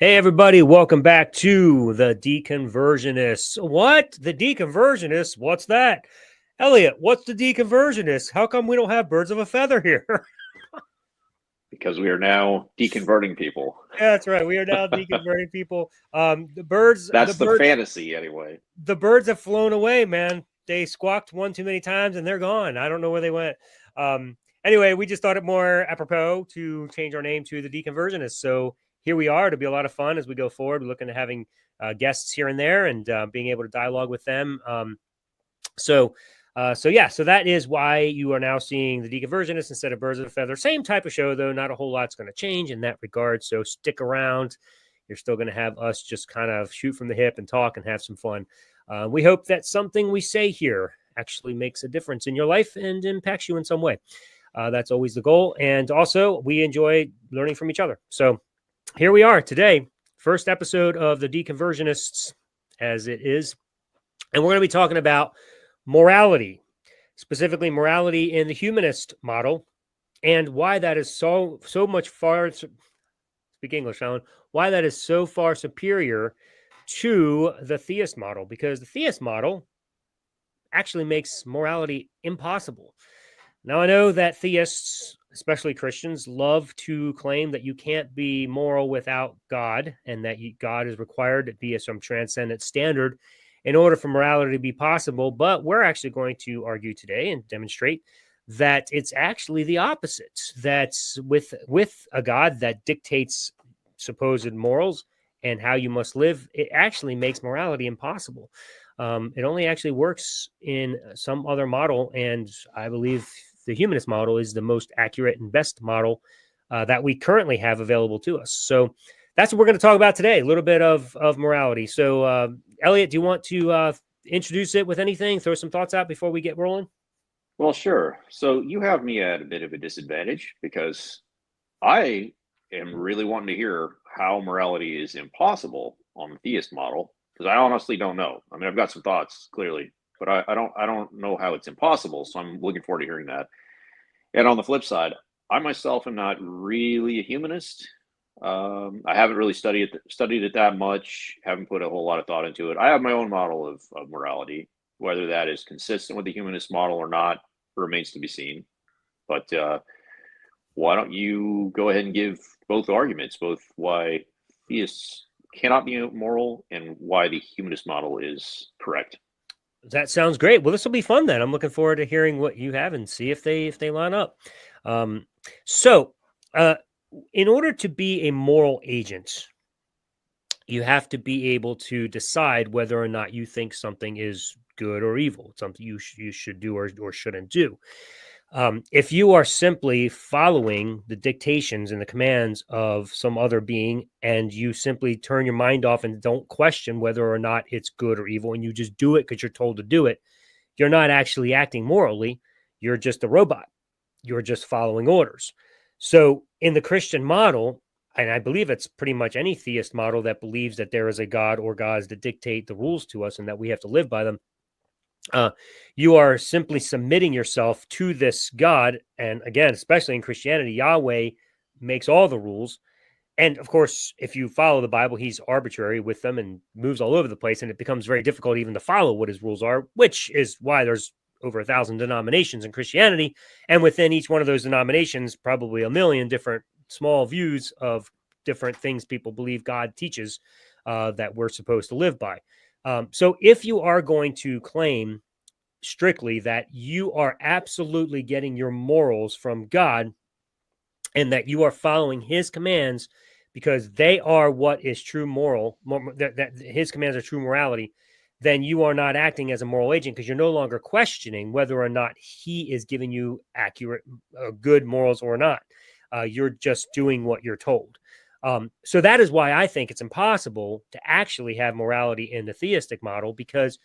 Hey, everybody, welcome back to the Deconversionists. What? The Deconversionists? What's that? Elliot, what's the Deconversionists? How come we don't have birds of a feather here? Because we are now deconverting people. Yeah, that's right. We are now deconverting people. The birds, That's the fantasy, anyway. the birds have flown away, man. They squawked one too many times and they're gone. I don't know where they went. Anyway, we just thought it more apropos to change our name to the Deconversionists. So here we are. It'll be a lot of fun as we go forward. We're looking at having guests here and there and being able to dialogue with them. So that is why you are now seeing the Deconversionists instead of Birds of a Feather. Same type of show, though. Not a whole lot's going to change in that regard. So stick around. You're still going to have us just kind of shoot from the hip and talk and have some fun. We hope that something we say here actually makes a difference in your life and impacts you in some way. That's always the goal. And also, we enjoy learning from each other. So here we are today, first episode of the Deconversionists, as it is. And we're going to be talking about morality, specifically morality in the humanist model, and why that is so much far, speak English, Alan, why that is so far superior to the theist model, because the theist model actually makes morality impossible. Now, I know that theists, especially Christians, love to claim that you can't be moral without God, and that God is required to be some transcendent standard in order for morality to be possible. But we're actually going to argue today and demonstrate that it's actually the opposite. That with a God that dictates supposed morals and how you must live, it actually makes morality impossible. It only actually works in some other model, and I believe the humanist model is the most accurate and best model that we currently have available to us. So that's what we're going to talk about today, a little bit of morality. So, Elliot, do you want to introduce it with anything? Throw some thoughts out before we get rolling? Well, sure. So you have me at a bit of a disadvantage because I am really wanting to hear how morality is impossible on the theist model, because I honestly don't know. I mean, I've got some thoughts, clearly, but I don't know how it's impossible. So I'm looking forward to hearing that. And on the flip side, I myself am not really a humanist. I haven't really studied it that much. Haven't put a whole lot of thought into it. I have my own model of morality. Whether that is consistent with the humanist model or not remains to be seen. But why don't you go ahead and give both arguments, both why theists cannot be moral and why the humanist model is correct. That sounds great. Well, this will be fun then. I'm looking forward to hearing what you have and see if they line up. So, in order to be a moral agent, you have to be able to decide whether or not you think something is good or evil, something you should do or shouldn't do. If you are simply following the dictations and the commands of some other being, and you simply turn your mind off and don't question whether or not it's good or evil, and you just do it because you're told to do it, you're not actually acting morally. You're just a robot. You're just following orders. So in the Christian model, and I believe it's pretty much any theist model that believes that there is a God or gods that dictate the rules to us and that we have to live by them, you are simply submitting yourself to this God. And again, especially in Christianity, Yahweh makes all the rules. And of course, if you follow the Bible, he's arbitrary with them and moves all over the place. And it becomes very difficult even to follow what his rules are, which is why there's over 1,000 denominations in Christianity. And within each one of those denominations, probably a million different small views of different things people believe God teaches that we're supposed to live by. So if you are going to claim strictly that you are absolutely getting your morals from God and that you are following his commands because they are what is true moral, that his commands are true morality, then you are not acting as a moral agent because you're no longer questioning whether or not he is giving you accurate, good morals or not. You're just doing what you're told. So that is why I think it's impossible to actually have morality in the theistic model, because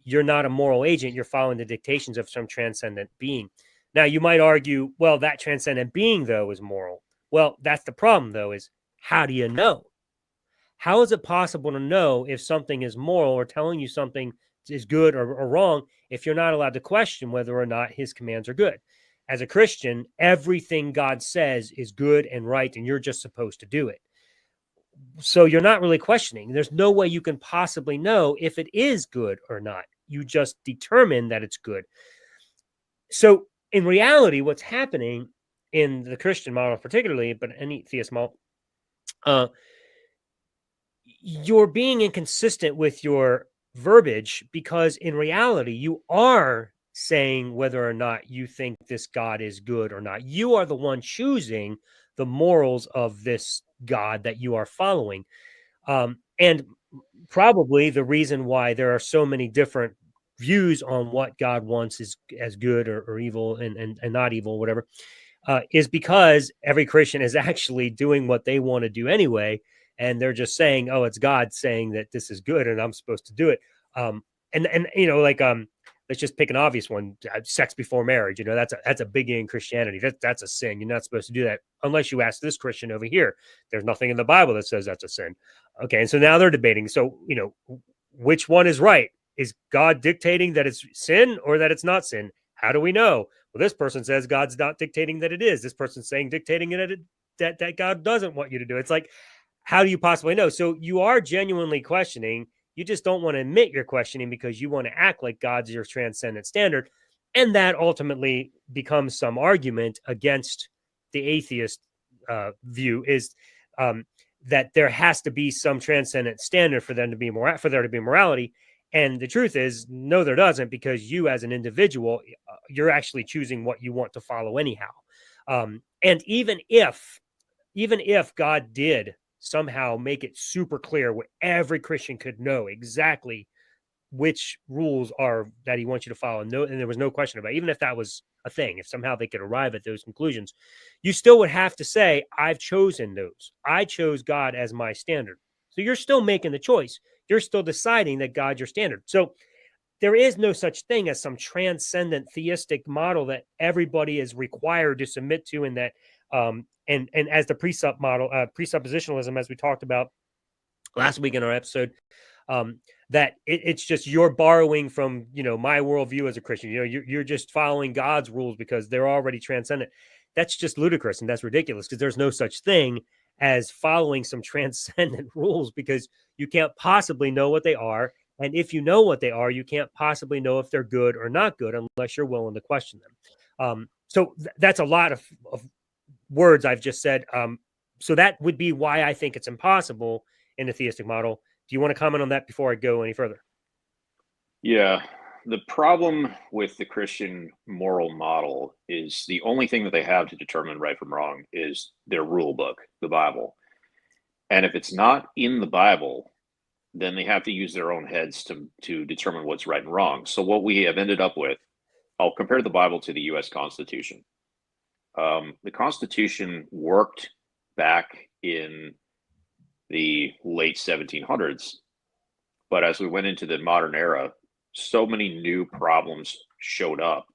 you're not a moral agent. You're following the dictations of some transcendent being. Now, you might argue, well, that transcendent being, though, is moral. Well, that's the problem, though, is how do you know? How is it possible to know if something is moral or telling you something is good or wrong if you're not allowed to question whether or not his commands are good? As a Christian, everything God says is good and right, and you're just supposed to do it. So you're not really questioning. There's no way you can possibly know if it is good or not. You just determine that it's good. So in reality, what's happening in the Christian model, particularly, but any theist model, uh, you're being inconsistent with your verbiage, because in reality, you are saying whether or not you think this God is good or not. You are the one choosing the morals of this God that you are following. And probably the reason why there are so many different views on what God wants is as good or evil, and not evil, whatever, is because every Christian is actually doing what they want to do anyway, and they're just saying, "Oh, it's God saying that this is good, and I'm supposed to do it." Um, and like let's just pick an obvious one: sex before marriage. That's a biggie in Christianity. That's a sin. You're not supposed to do that unless you ask this Christian over here. There's nothing in the Bible that says that's a sin. Okay, and so now they're debating. So which one is right? Is God dictating that it's sin or that it's not sin? How do we know? Well, this person says God's not dictating that it is. This person's saying dictating that God doesn't want you to do. It's like, how do you possibly know? So you are genuinely questioning. You just don't want to admit you're questioning because you want to act like God's your transcendent standard. And that ultimately becomes some argument against the atheist view, is um, that there has to be some transcendent standard for them to be for there to be morality. And the truth is, no, there doesn't, because you as an individual, you're actually choosing what you want to follow anyhow. And even if God did somehow make it super clear where every Christian could know exactly which rules are that he wants you to follow, and there was no question about it, even if that was a thing, if somehow they could arrive at those conclusions, you still would have to say, I've chosen those. I chose God as my standard. So you're still making the choice. You're still deciding that God's your standard. So there is no such thing as some transcendent theistic model that everybody is required to submit to, and that and as the presuppositionalism, as we talked about last week in our episode, that it's just you're borrowing from my worldview as a Christian. You're just following God's rules because they're already transcendent. That's just ludicrous, and that's ridiculous, because there's no such thing as following some transcendent rules, because you can't possibly know what they are. And if you know what they are, you can't possibly know if they're good or not good unless you're willing to question them. So that's a lot of words I've just said. So that would be why I think it's impossible in the theistic model. Do you want to comment on that before I go any further? Yeah. The problem with the Christian moral model is the only thing that they have to determine right from wrong is their rule book, the Bible. And if it's not in the Bible, then they have to use their own heads to determine what's right and wrong. So what we have ended up with, I'll compare the Bible to the U.S. Constitution. The Constitution worked back in the late 1700s, but as we went into the modern era, so many new problems showed up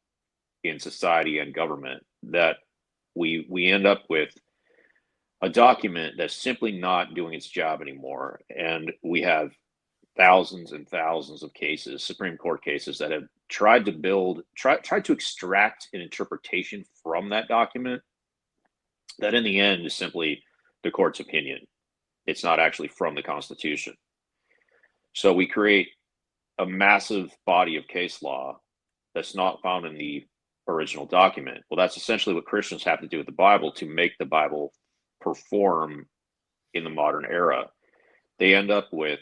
in society and government that we end up with a document that's simply not doing its job anymore. And we have thousands and thousands of cases, Supreme Court cases, that have tried to extract an interpretation from that document that in the end is simply the court's opinion. It's not actually from the Constitution. So we create a massive body of case law that's not found in the original document. Well, that's essentially what Christians have to do with the Bible to make the Bible perform in the modern era. They end up with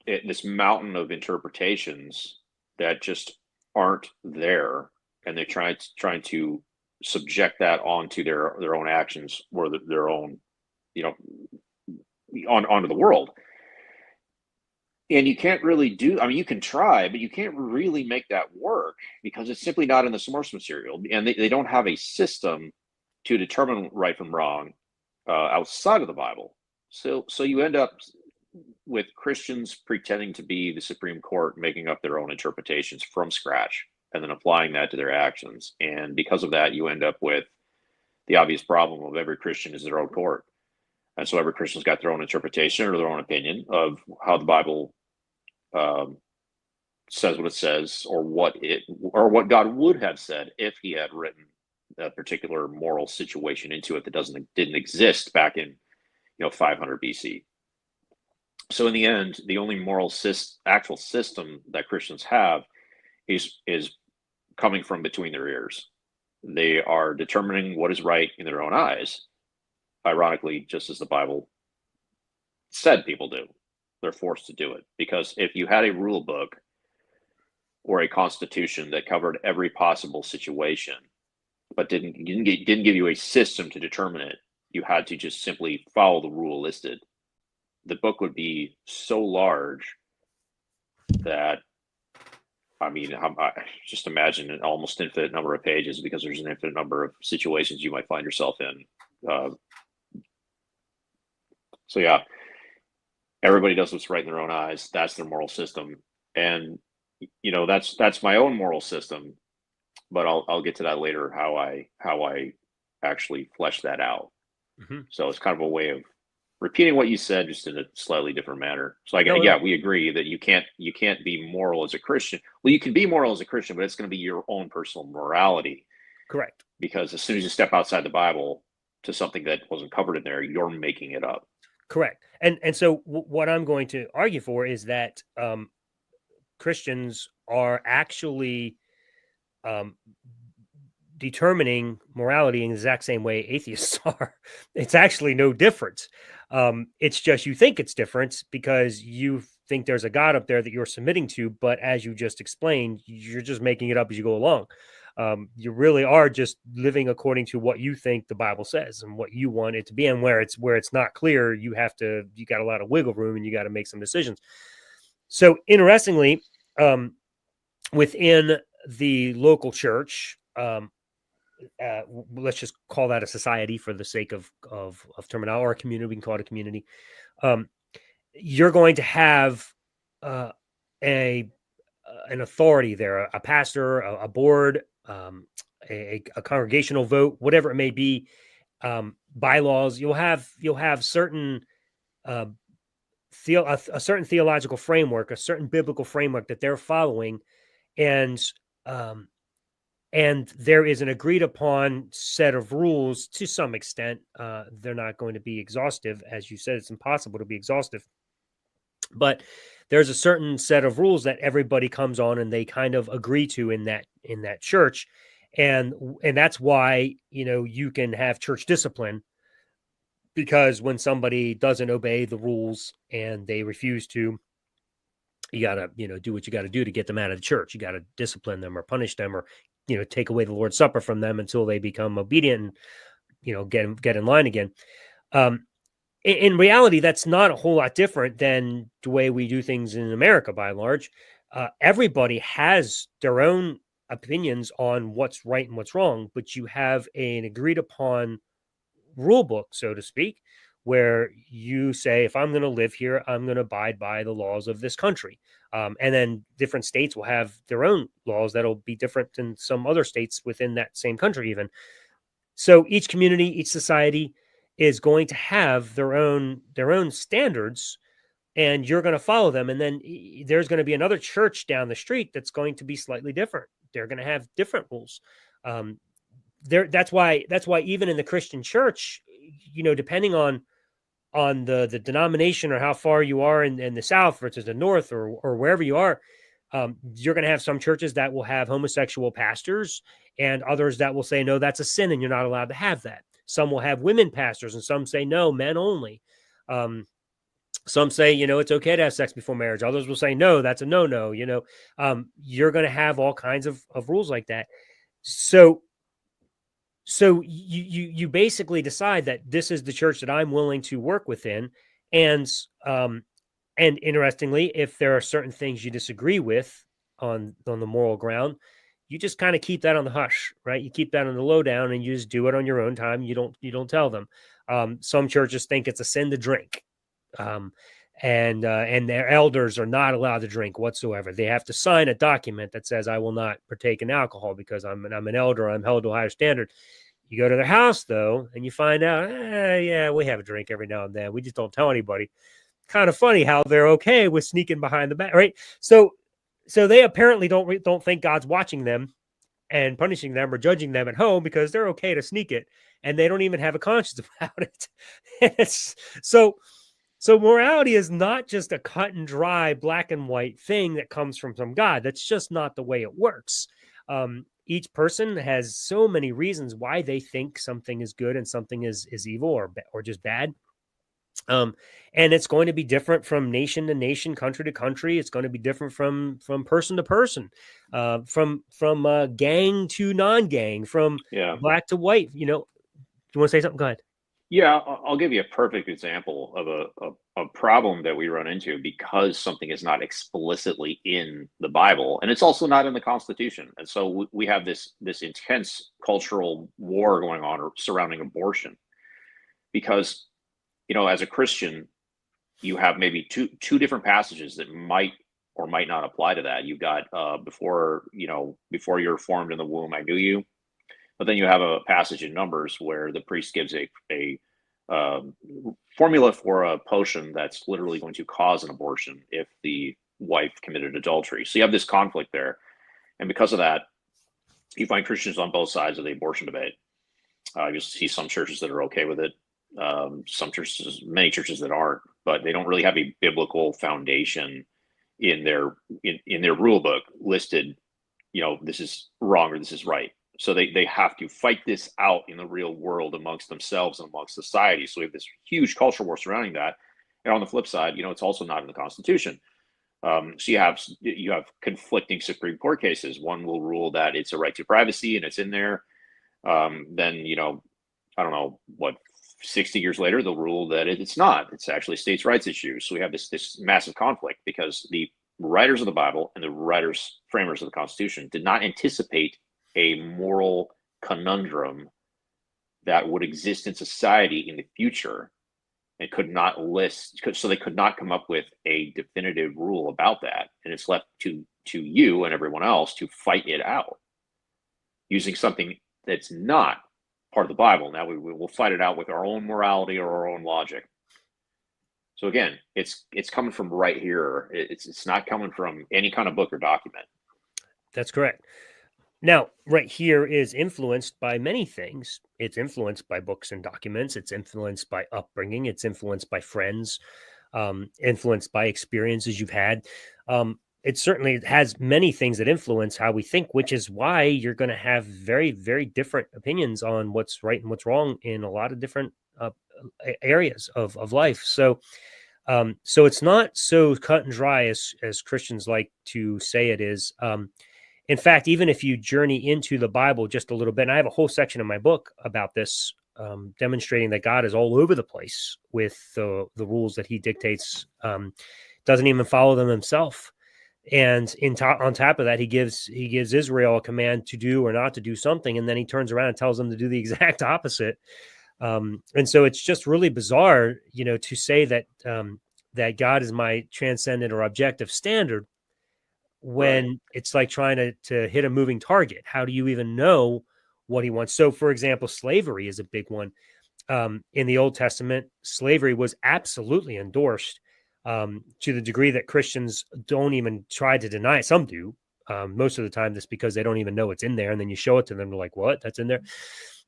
this mountain of interpretations that just aren't there, and they're trying to subject that onto their own actions, or their own, onto the world. And you can't really do, I mean, you can try, but you can't really make that work because it's simply not in the source material. And they don't have a system to determine right from wrong outside of the Bible. So you end up with Christians pretending to be the Supreme Court, making up their own interpretations from scratch and then applying that to their actions. And because of that, you end up with the obvious problem of every Christian is their own court. And so every Christian's got their own interpretation or their own opinion of how the Bible says what it says, or what God would have said if he had written a particular moral situation into it that didn't exist back in 500 BC. So in the end, the only moral actual system that Christians have is coming from between their ears. They are determining what is right in their own eyes. Ironically, just as the Bible said people do. They're forced to do it. Because if you had a rule book or a constitution that covered every possible situation, but didn't give you a system to determine it, you had to just simply follow the rule listed, the book would be so large that, I mean, just imagine an almost infinite number of pages, because there's an infinite number of situations you might find yourself in. So yeah, everybody does what's right in their own eyes. That's their moral system, and that's my own moral system. But I'll get to that later. How I actually flesh that out. Mm-hmm. So it's kind of a way of repeating what you said, just in a slightly different manner. So we agree that you can't be moral as a Christian. Well, you can be moral as a Christian, but it's going to be your own personal morality. Correct. Because as soon as you step outside the Bible to something that wasn't covered in there, you're making it up. Correct. And so what I'm going to argue for is that Christians are actually determining morality in the exact same way atheists are. It's actually no difference. It's just you think it's different because you think there's a God up there that you're submitting to, but as you just explained, you're just making it up as you go along. You really are just living according to what you think the Bible says and what you want it to be. And where it's not clear, you got a lot of wiggle room and you got to make some decisions. So interestingly, within the local church, let's just call that a society for the sake of terminology, or a community. We can call it a community. You're going to have an authority there, a pastor, a board, a congregational vote, whatever it may be, bylaws. You'll have certain a certain theological framework, a certain biblical framework that they're following, and there is an agreed upon set of rules to some extent. They're not going to be exhaustive. As you said, it's impossible to be exhaustive. But there's a certain set of rules that everybody comes on and they kind of agree to in that church. And that's why, you can have church discipline, because when somebody doesn't obey the rules and they refuse to, you got to, do what you got to do to get them out of the church. You got to discipline them or punish them, or, take away the Lord's Supper from them until they become obedient and, get in line again. In reality, that's not a whole lot different than the way we do things in America, by and large. Everybody has their own opinions on what's right and what's wrong, but you have an agreed upon rule book, so to speak, where you say, if I'm going to live here, I'm going to abide by the laws of this country. And then different states will have their own laws that'll be different than some other states within that same country even. So each community, each society is going to have their own standards, and you're going to follow them. And then there's going to be another church down the street that's going to be slightly different. They're going to have different rules. That's why even in the Christian church, depending on the denomination or how far you are in the South versus the North, or wherever you are, you're going to have some churches that will have homosexual pastors, and others that will say, no, that's a sin and you're not allowed to have that. Some will have women pastors, and some say, no, men only. Some say, it's okay to have sex before marriage. Others will say, no, that's a no-no. You're going to have all kinds of rules like that. So you basically decide that this is the church that I'm willing to work within. And interestingly, if there are certain things you disagree with on the moral ground, you just kind of keep that on the hush, right? You keep that on the lowdown, and you just do it on your own time. You don't tell them. Some churches think it's a sin to drink. And their elders are not allowed to drink whatsoever. They have to sign a document that says, I will not partake in alcohol because I'm an elder. I'm held to a higher standard. You go to their house though, and you find out, yeah, we have a drink every now and then. We just don't tell anybody. Kind of funny how they're okay with sneaking behind the back, right? So they apparently don't think God's watching them, and punishing them or judging them at home because they're okay to sneak it and they don't even have a conscience about it. It's, so morality is not just a cut and dry black and white thing that comes from some God. That's just not the way it works. Each person has so many reasons why they think something is good and something is evil or just bad. And it's going to be different from nation to nation, country to country. It's going to be different from person to person, from gang to non-gang, from Yeah. black to white. You know, you want to say something? Go ahead. Yeah, I'll give you a perfect example of a problem that we run into because something is not explicitly in the Bible, and it's also not in the Constitution. And so we have this intense cultural war going on surrounding abortion because, as a Christian, you have maybe two different passages that might or might not apply to that. You've got before you're formed in the womb, I knew you. But then you have a passage in Numbers where the priest gives a formula for a potion that's literally going to cause an abortion if the wife committed adultery. So you have this conflict there. And because of that, you find Christians on both sides of the abortion debate. You see some churches that are okay with it, many churches that aren't, but they don't really have a biblical foundation in their rule book listed, this is wrong or this is right. So they have to fight this out in the real world amongst themselves and amongst society. So we have this huge culture war surrounding that. And on the flip side, it's also not in the Constitution. So you have conflicting Supreme Court cases. One will rule that it's a right to privacy and it's in there. Then I don't know what 60 years later they'll rule that it's not. It's actually a states' rights issue. So we have this massive conflict because the writers of the Bible and the framers of the Constitution did not anticipate a moral conundrum that would exist in society in the future and so they could not come up with a definitive rule about that. And it's left to you and everyone else to fight it out using something that's not part of the Bible. Now we will fight it out with our own morality or our own logic. So again, it's coming from right here. It's not coming from any kind of book or document. That's correct. Now, right here is influenced by many things. It's influenced by books and documents. It's influenced by upbringing. It's influenced by friends, influenced by experiences you've had. It certainly has many things that influence how we think, which is why you're going to have very, very different opinions on what's right and what's wrong in a lot of different areas of life. So it's not so cut and dry as Christians like to say it is. In fact, even if you journey into the Bible just a little bit, and I have a whole section in my book about this, demonstrating that God is all over the place with the rules that he dictates, doesn't even follow them himself. And on top of that, he gives Israel a command to do or not to do something, and then he turns around and tells them to do the exact opposite. And so it's just really bizarre, to say that that God is my transcendent or objective standard when it's like trying to hit a moving target. How do you even know what he wants? So, for example, slavery is a big one. In the Old Testament, slavery was absolutely endorsed, to the degree that Christians don't even try to deny it. Some do. Most of the time, that's because they don't even know it's in there. And then you show it to them, they're like, what? That's in there?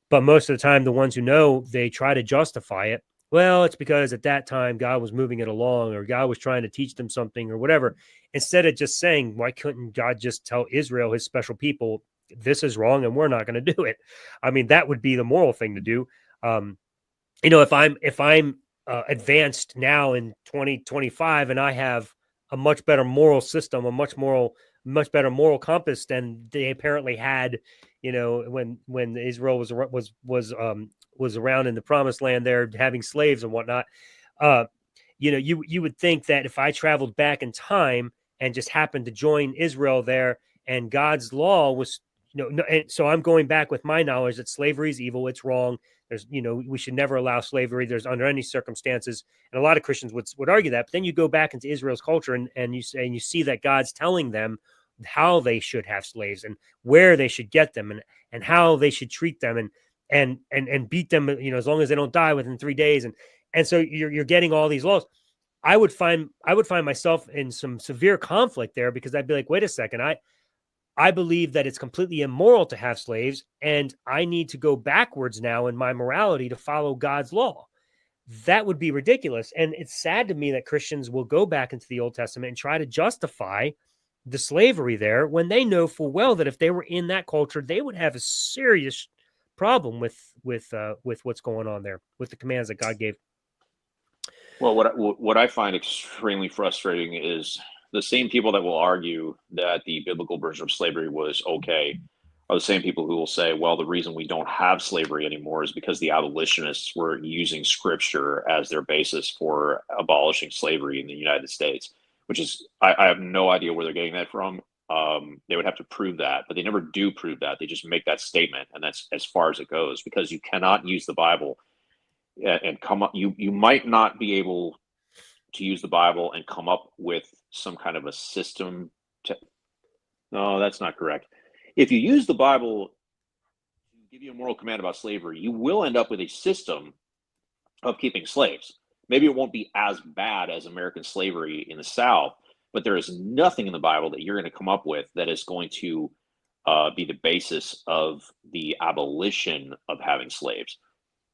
But most of the time, the ones who know, they try to justify it. Well, it's because at that time, God was moving it along, or God was trying to teach them something or whatever. Instead of just saying, why couldn't God just tell Israel, his special people, this is wrong and we're not going to do it? I mean, that would be the moral thing to do. If I'm advanced now in 2025 and I have a much better moral system, a much better moral compass than they apparently had, when Israel was around in the promised land there, having slaves and whatnot. You would think that if I traveled back in time and just happened to join Israel there, and God's law was, and so I'm going back with my knowledge that slavery is evil, it's wrong. There's, we should never allow slavery. There's under any circumstances, and a lot of Christians would argue that. But then you go back into Israel's culture, and you see that God's telling them how they should have slaves and where they should get them, and how they should treat them, and beat them, as long as they don't die within 3 days, and so you're getting all these laws. I would find myself in some severe conflict there, because I'd be like, wait a second, I believe that it's completely immoral to have slaves, and I need to go backwards now in my morality to follow God's law. That would be ridiculous. And it's sad to me that Christians will go back into the Old Testament and try to justify the slavery there when they know full well that if they were in that culture, they would have a serious problem with what's going on there, with the commands that God gave. Well, what I find extremely frustrating is the same people that will argue that the biblical version of slavery was okay are the same people who will say, well, the reason we don't have slavery anymore is because the abolitionists were using scripture as their basis for abolishing slavery in the United States, which is, I have no idea where they're getting that from. They would have to prove that, but they never do prove that. They just make that statement, and that's as far as it goes, because you cannot use the Bible and come up. You might not be able to use the Bible and come up with some kind of a system to. No, that's not correct. If you use the Bible to give you a moral command about slavery, you will end up with a system of keeping slaves. Maybe it won't be as bad as American slavery in the South, but there is nothing in the Bible that you're going to come up with that is going to be the basis of the abolition of having slaves.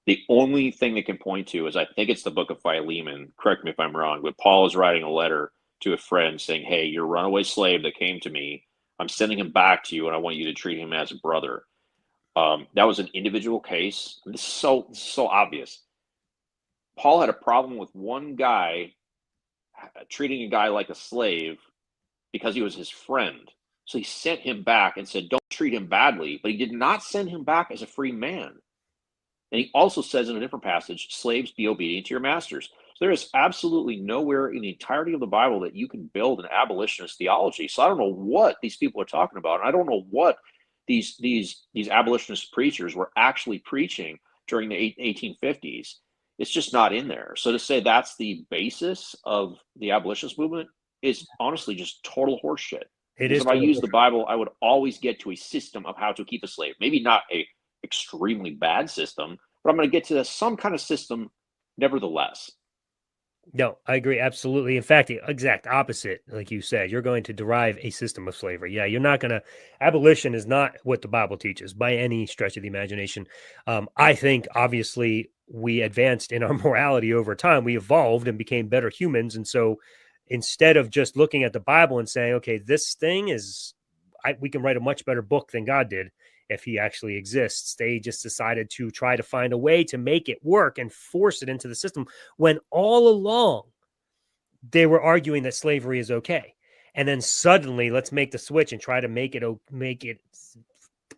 The only thing they can point to is, I think it's the book of Philemon. Correct me if I'm wrong, but Paul is writing a letter to a friend saying, hey, your runaway slave that came to me, I'm sending him back to you, and I want you to treat him as a brother. That was an individual case. This is so obvious. Paul had a problem with one guy treating a guy like a slave because he was his friend. So he sent him back and said, don't treat him badly, but he did not send him back as a free man. And he also says in a different passage, slaves, be obedient to your masters. So there is absolutely nowhere in the entirety of the Bible that you can build an abolitionist theology. So I don't know what these people are talking about. And I don't know what these abolitionist preachers were actually preaching during the 1850s. It's just not in there. So to say that's the basis of the abolitionist movement is honestly just total horseshit. Because if I use the Bible, I would always get to a system of how to keep a slave. Maybe not a extremely bad system, but I'm going to get to some kind of system nevertheless. No, I agree. Absolutely. In fact, the exact opposite, like you said, you're going to derive a system of slavery. Yeah, you're not going to, abolition is not what the Bible teaches by any stretch of the imagination. I think, obviously, we advanced in our morality over time. We evolved and became better humans. And so instead of just looking at the Bible and saying, okay, this thing is, we can write a much better book than God did if he actually exists. They just decided to try to find a way to make it work and force it into the system when all along they were arguing that slavery is okay. And then suddenly let's make the switch and try to make it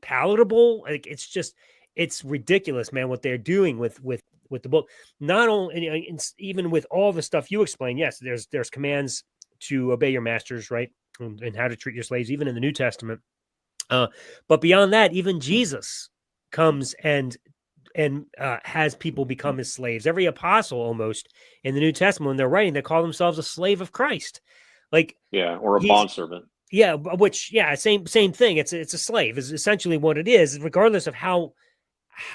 palatable. Like it's ridiculous, man, what they're doing with the book. Not only, even with all the stuff you explain, yes, there's commands to obey your masters, right? And how to treat your slaves, even in the New Testament. But beyond that, even Jesus comes and has people become his slaves. Every apostle almost in the New Testament, when they're writing, they call themselves a slave of Christ. Like, yeah, or a bondservant. Yeah, which, yeah, same thing. It's a slave is essentially what it is. Regardless of how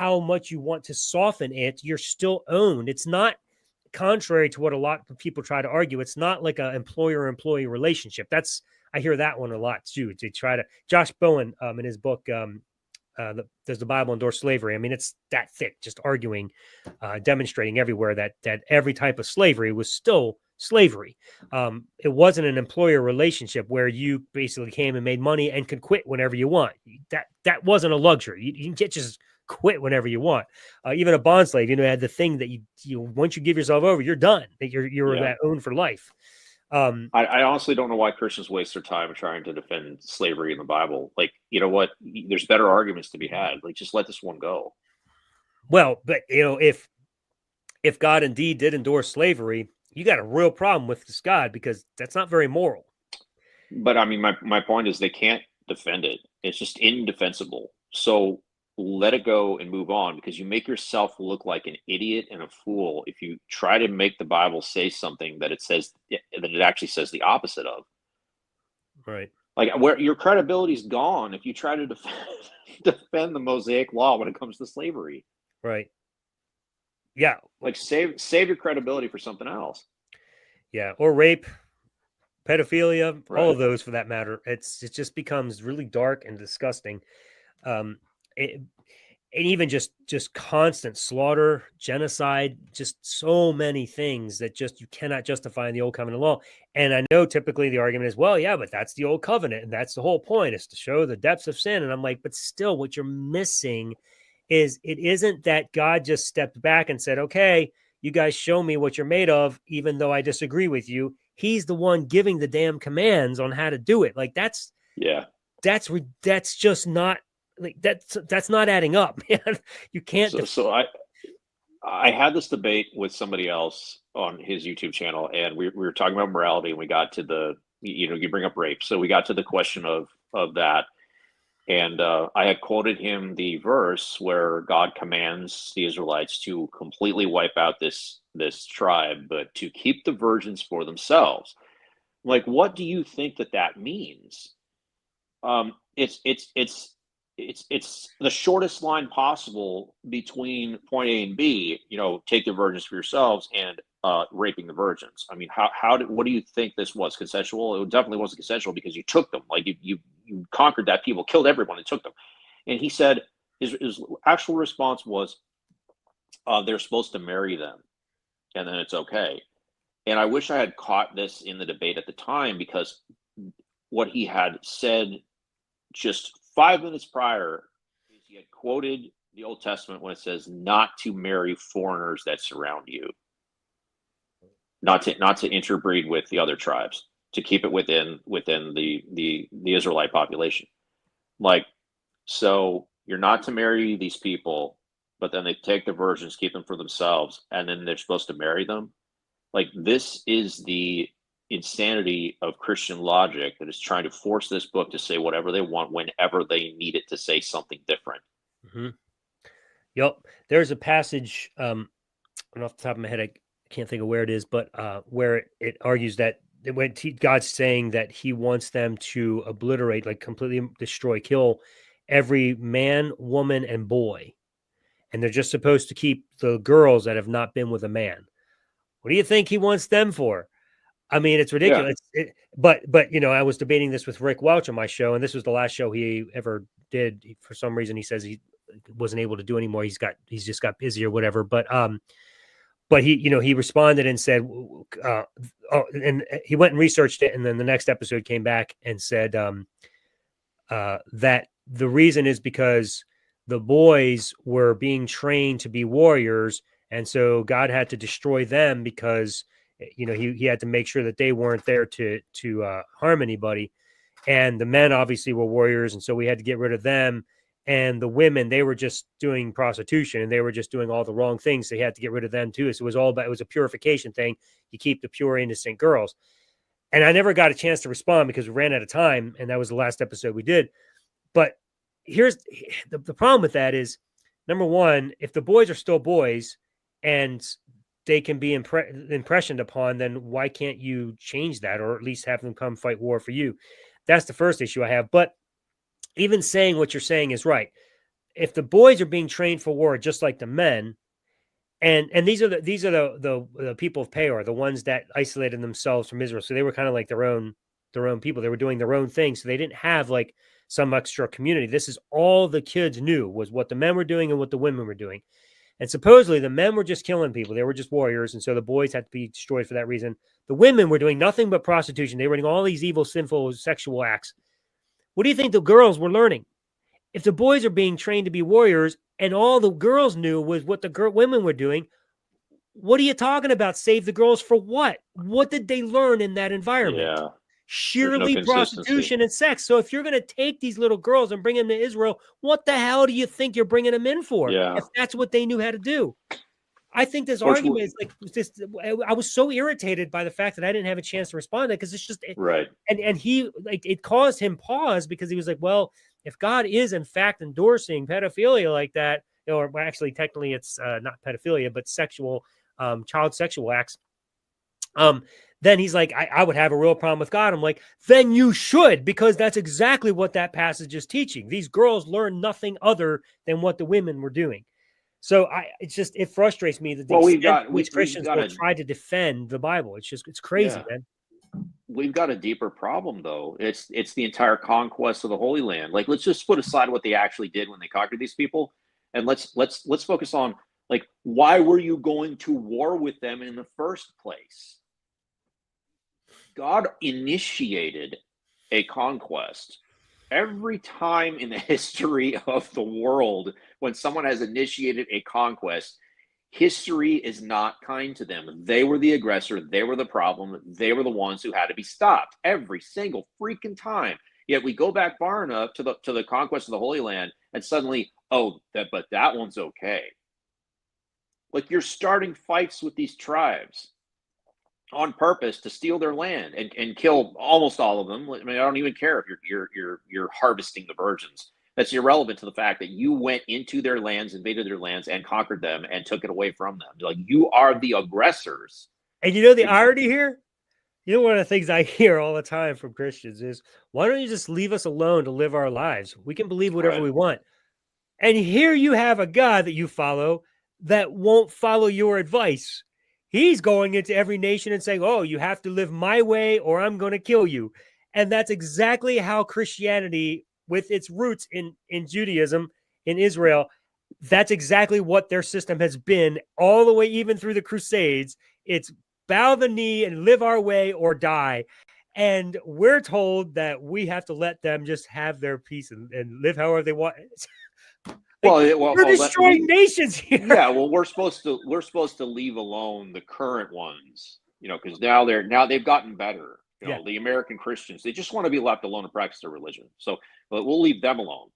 much you want to soften it, you're still owned. It's not, contrary to what a lot of people try to argue, it's not like an employer-employee relationship. I hear that one a lot too. To try to, Josh Bowen, in his book, does the Bible endorse slavery? I mean, it's that thick, just arguing, demonstrating everywhere that every type of slavery was still slavery. It wasn't an employer relationship where you basically came and made money and could quit whenever you want. That wasn't a luxury. You can just quit whenever you want. Even a bond slave, had the thing that you once you give yourself over, you're done. That you're that owned for life. I honestly don't know why Christians waste their time trying to defend slavery in the Bible. Like, you know what? There's better arguments to be had. Like, just let this one go. Well, but if God indeed did endorse slavery, you got a real problem with this God, because that's not very moral. But I mean, my point is they can't defend it. It's just indefensible. So let it go and move on, because you make yourself look like an idiot and a fool if you try to make the Bible say something that it actually says the opposite of. Right. Like, where your credibility is gone if you try to defend the Mosaic law when it comes to slavery. Right. Yeah. Like, save your credibility for something else. Yeah. Or rape. pedophilia, all Right. of those for that matter. It just becomes really dark and disgusting. Um, it, and even just constant slaughter, genocide, just so many things that just you cannot justify in the old covenant law. And I know typically the argument is, well, yeah, but that's the old covenant, and that's the whole point, is to show the depths of sin. And I'm like, but still, what you're missing is it isn't that God just stepped back and said, okay, you guys show me what you're made of, even though I disagree with you. He's the one giving the damn commands on how to do it. Like Yeah. that's just not like that's not adding up, man. You can't So I had this debate with somebody else on his YouTube channel, and we were talking about morality, and we got to the, you bring up rape, so we got to the question of that, and I had quoted him the verse where God commands the Israelites to completely wipe out this tribe, but to keep the virgins for themselves. Like, what do you think that means? It's the shortest line possible between point A and B. Take the virgins for yourselves, and raping the virgins. I mean, what do you think this was? Consensual? It definitely wasn't consensual, because you took them. Like, you conquered that people, killed everyone, and took them. And he said his actual response was, they're supposed to marry them, and then it's okay. And I wish I had caught this in the debate at the time, because what he had said just 5 minutes prior is he had quoted the Old Testament when it says not to marry foreigners that surround you, not to interbreed with the other tribes, to keep it within the Israelite population. Like, so you're not to marry these people, but then they take the virgins, keep them for themselves, and then they're supposed to marry them. Like, this is the insanity of Christian logic that is trying to force this book to say whatever they want whenever they need it to say something different. Mm-hmm. Yep. There's a passage, off the top of my head, I can't think of where it is, but where it argues that when God's saying that he wants them to obliterate, like completely destroy, kill every man, woman, and boy. And they're just supposed to keep the girls that have not been with a man. What do you think he wants them for? I mean, it's Yeah. ridiculous. But I was debating this with Rick Welch on my show, and this was the last show he ever did. For some reason, he says he wasn't able to do anymore. He's just got busy or whatever. But he responded and said, and he went and researched it, and then the next episode came back and said that the reason is because the boys were being trained to be warriors, and so God had to destroy them because he had to make sure that they weren't there to harm anybody. And the men obviously were warriors, and so we had to get rid of them. And the women, they were just doing prostitution, and they were just doing all the wrong things. So he had to get rid of them too. So it was a purification thing. You keep the pure, innocent girls. And I never got a chance to respond because we ran out of time, and that was the last episode we did. But here's the problem with that is, number one, if the boys are still boys and they can be impressioned upon, then why can't you change that, or at least have them come fight war for you? That's the first issue I have. But even saying what you're saying is right. If the boys are being trained for war just like the men, and these are the people of Peor, the ones that isolated themselves from Israel, so they were kind of like their own people. They were doing their own thing, so they didn't have like some extra community. This is all the kids knew, was what the men were doing and what the women were doing. And supposedly the men were just killing people. They were just warriors. And so the boys had to be destroyed for that reason. The women were doing nothing but prostitution. They were doing all these evil, sinful, sexual acts. What do you think the girls were learning? If the boys are being trained to be warriors and all the girls knew was what the women were doing, what are you talking about? Save the girls for what? What did they learn in that environment? Yeah. Sheerly prostitution and sex. So if you're going to take these little girls and bring them to Israel, what the hell do you think you're bringing them in for? Yeah. If that's what they knew how to do. I think this argument is like this. I was so irritated by the fact that I didn't have a chance to respond to it, because it's just right. And he, like, it caused him pause, because he was like, well, if God is in fact endorsing pedophilia like that, or actually technically it's not pedophilia, but sexual child sexual acts, then he's like, I would have a real problem with God. I'm like, then you should, because that's exactly what that passage is teaching. These girls learn nothing other than what the women were doing. So it frustrates me that which Christians will try to defend the Bible. It's crazy, man. we've got a deeper problem though. It's the entire conquest of the Holy Land. Like, let's just put aside what they actually did when they conquered these people, and let's focus on, like, why were you going to war with them in the first place? God initiated a conquest. Every time in the history of the world when someone has initiated a conquest, history is not kind to them. They were the aggressor, they were the problem, they were the ones who had to be stopped every single freaking time. Yet we go back far enough to the conquest of the Holy Land, and suddenly, oh, but that one's okay. Like, you're starting fights with these tribes on purpose to steal their land and kill almost all of them. I mean, I don't even care if you're harvesting the virgins. That's irrelevant to the fact that you went into their lands, invaded their lands, and conquered them and took it away from them. Like, you are the aggressors. And you know the irony here? You know, one of the things I hear all the time from Christians is, why don't you just leave us alone to live our lives? We can believe whatever we want. And here you have a God that you follow that won't follow your advice. He's going into every nation and saying, oh, you have to live my way or I'm going to kill you. And that's exactly how Christianity, with its roots in Judaism, in Israel, that's exactly what their system has been all the way, even through the Crusades. It's bow the knee and live our way or die. And we're told that we have to let them just have their peace and live however they want. We're destroying nations here. Yeah, well, we're supposed to leave alone the current ones, because now they've gotten better. The American Christians, they just want to be left alone to practice their religion. So, but we'll leave them alone.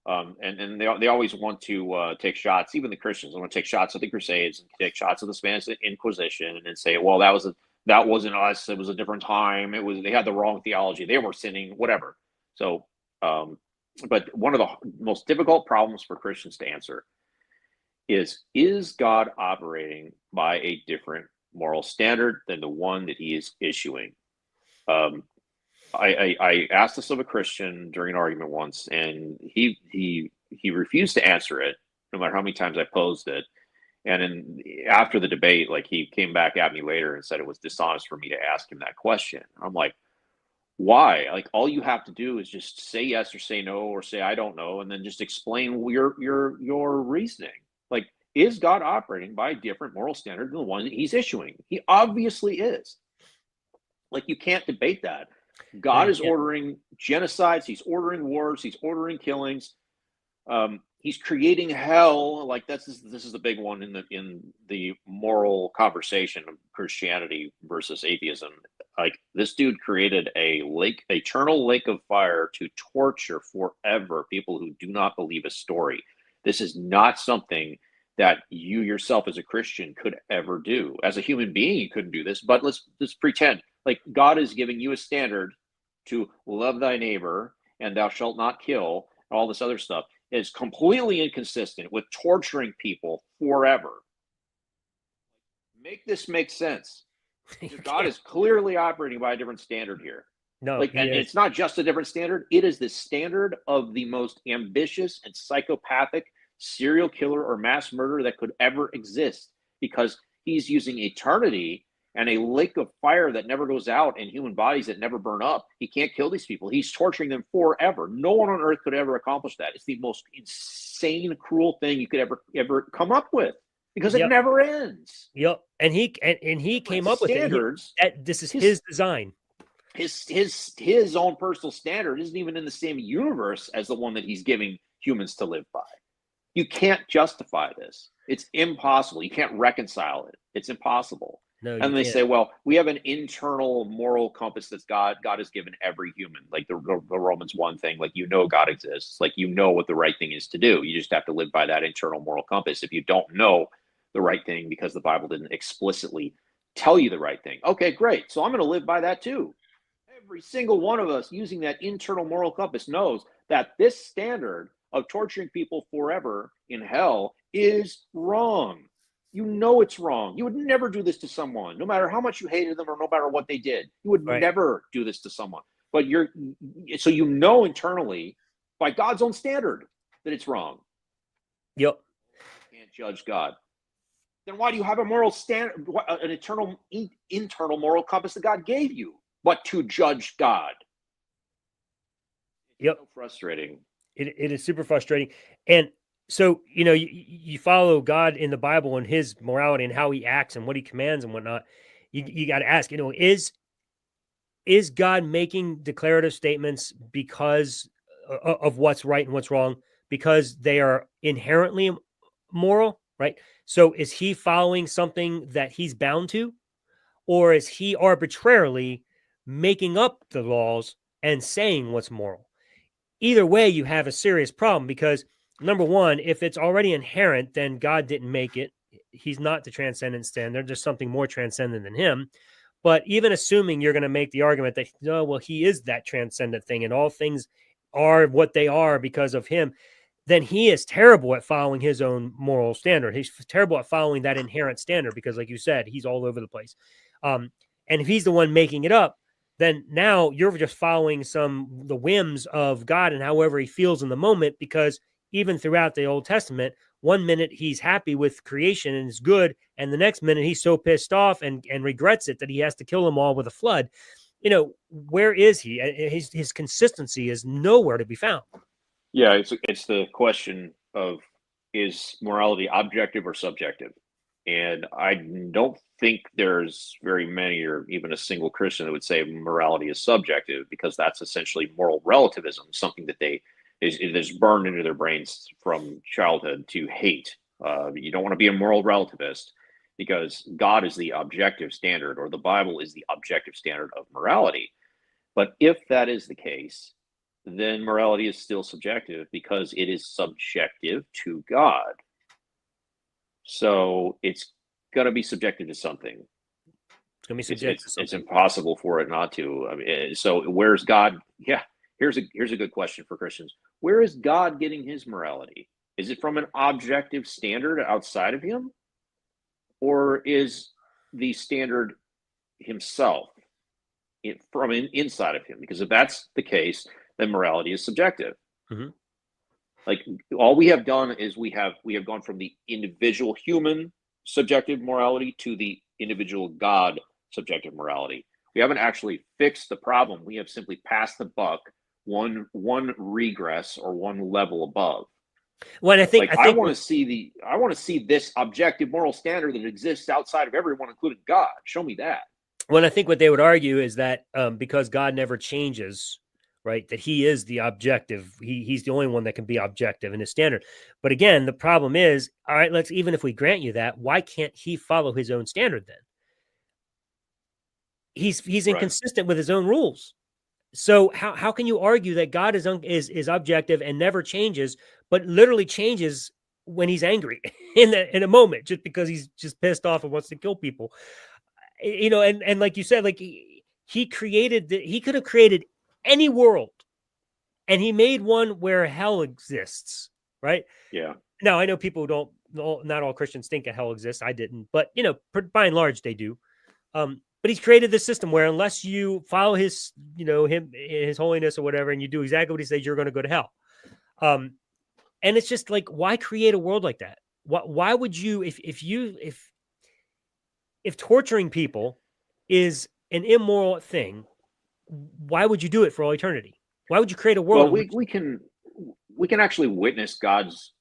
And they always want to take shots. Even the Christians want to take shots at the Crusades and take shots at the Spanish Inquisition, and then say, well, that wasn't us. It was a different time. They had the wrong theology. They were sinning, whatever. So, but one of the most difficult problems for Christians to answer is God operating by a different moral standard than the one that he is issuing? I asked this of a Christian during an argument once, and he refused to answer it, no matter how many times I posed it. And after the debate, like, he came back at me later and said it was dishonest for me to ask him that question. I'm like, why? Like, all you have to do is just say yes or say no or say I don't know, and then just explain your reasoning. Like, is God operating by a different moral standard than the one that he's issuing? He obviously is. Like, you can't debate that. God is ordering genocides. He's ordering wars. He's ordering killings. He's creating hell. Like, this is the big one in the moral conversation of Christianity versus atheism. Like, this dude created a eternal lake of fire to torture forever people who do not believe a story. This is not something that you yourself as a Christian could ever do. As a human being, you couldn't do this, but let's pretend like God is giving you a standard to love thy neighbor and thou shalt not kill, and all this other stuff. Is completely inconsistent with torturing people forever. Make this make sense. God is clearly operating by a different standard here. No, and it's not just a different standard. It is the standard of the most ambitious and psychopathic serial killer or mass murderer that could ever exist, because he's using eternity and a lake of fire that never goes out and human bodies that never burn up. He can't kill these people. He's torturing them forever. No one on earth could ever accomplish that. It's the most insane, cruel thing you could ever come up with, because it never ends. Yep. And he came up with standards. This is his design. His own personal standard isn't even in the same universe as the one that he's giving humans to live by. You can't justify this. It's impossible. You can't reconcile it. It's impossible. No, and they say, well, we have an internal moral compass that's God has given every human, like the Romans 1 thing, like, God exists, like, what the right thing is to do. You just have to live by that internal moral compass. If you don't know the right thing because the Bible didn't explicitly tell you the right thing, okay, great. So I'm going to live by that too. Every single one of us using that internal moral compass knows that this standard of torturing people forever in hell is wrong. It's wrong. You would never do this to someone, no matter how much you hated them or no matter what they did. You would never do this to someone. But so internally, by God's own standard, that it's wrong. Yep. You can't judge God. Then why do you have a moral standard, an internal moral compass that God gave you? but to judge God. It's Yep. so frustrating. It is super frustrating. And so, you follow God in the Bible and his morality and how he acts and what he commands and whatnot. You got to ask, is God making declarative statements because of what's right and what's wrong, because they are inherently moral, right? So is he following something that he's bound to, or is he arbitrarily making up the laws and saying what's moral? Either way, you have a serious problem because, number one, if it's already inherent, then God didn't make it. He's not the transcendent standard. There's something more transcendent than him. But even assuming you're going to make the argument that, no, well, he is that transcendent thing and all things are what they are because of him, then he is terrible at following his own moral standard. He's terrible at following that inherent standard because, like you said, he's all over the place. And if he's the one making it up, then now you're just following the whims of God and however he feels in the moment, because even throughout the Old Testament, one minute he's happy with creation and is good, and the next minute he's so pissed off and regrets it that he has to kill them all with a flood. Where is he? His consistency is nowhere to be found. Yeah, it's the question of, is morality objective or subjective? And I don't think there's very many, or even a single Christian, that would say morality is subjective, because that's essentially moral relativism, something that is burned into their brains from childhood to hate. You don't want to be a moral relativist because God is the objective standard, or the Bible is the objective standard of morality. But if that is the case, then morality is still subjective because it is subjective to God. So it's going to be subjective to something. It's going to be subjective to something. It's impossible for it not to. I mean, so where's God? Yeah, here's a good question for Christians. Where is God getting his morality? Is it from an objective standard outside of him? Or is the standard himself from inside of him? Because if that's the case, then morality is subjective. Mm-hmm. Like, all we have done is we have gone from the individual human subjective morality to the individual God subjective morality. We haven't actually fixed the problem. We have simply passed the buck one regress or one level above. Well, I want to see this objective moral standard that exists outside of everyone, including God. Show me that. Well, I think what they would argue is that because God never changes, right, that he is the objective. He's the only one that can be objective in his standard. But again, the problem is, all right, even if we grant you that, why can't he follow his own standard then? He's inconsistent with his own rules. So how can you argue that God is objective and never changes, but literally changes when he's angry in a moment, just because he's just pissed off and wants to kill people? And like you said, like he could have created any world, and he made one where hell exists, right? Yeah. Now, I know people not all Christians think a hell exists. I didn't, but by and large they do. But he's created this system where unless you follow his holiness or whatever, and you do exactly what he says, you're going to go to hell. And it's just like, why create a world like that? Why would you, if torturing people is an immoral thing, why would you do it for all eternity? Why would you create a world? Well, we can actually witness God's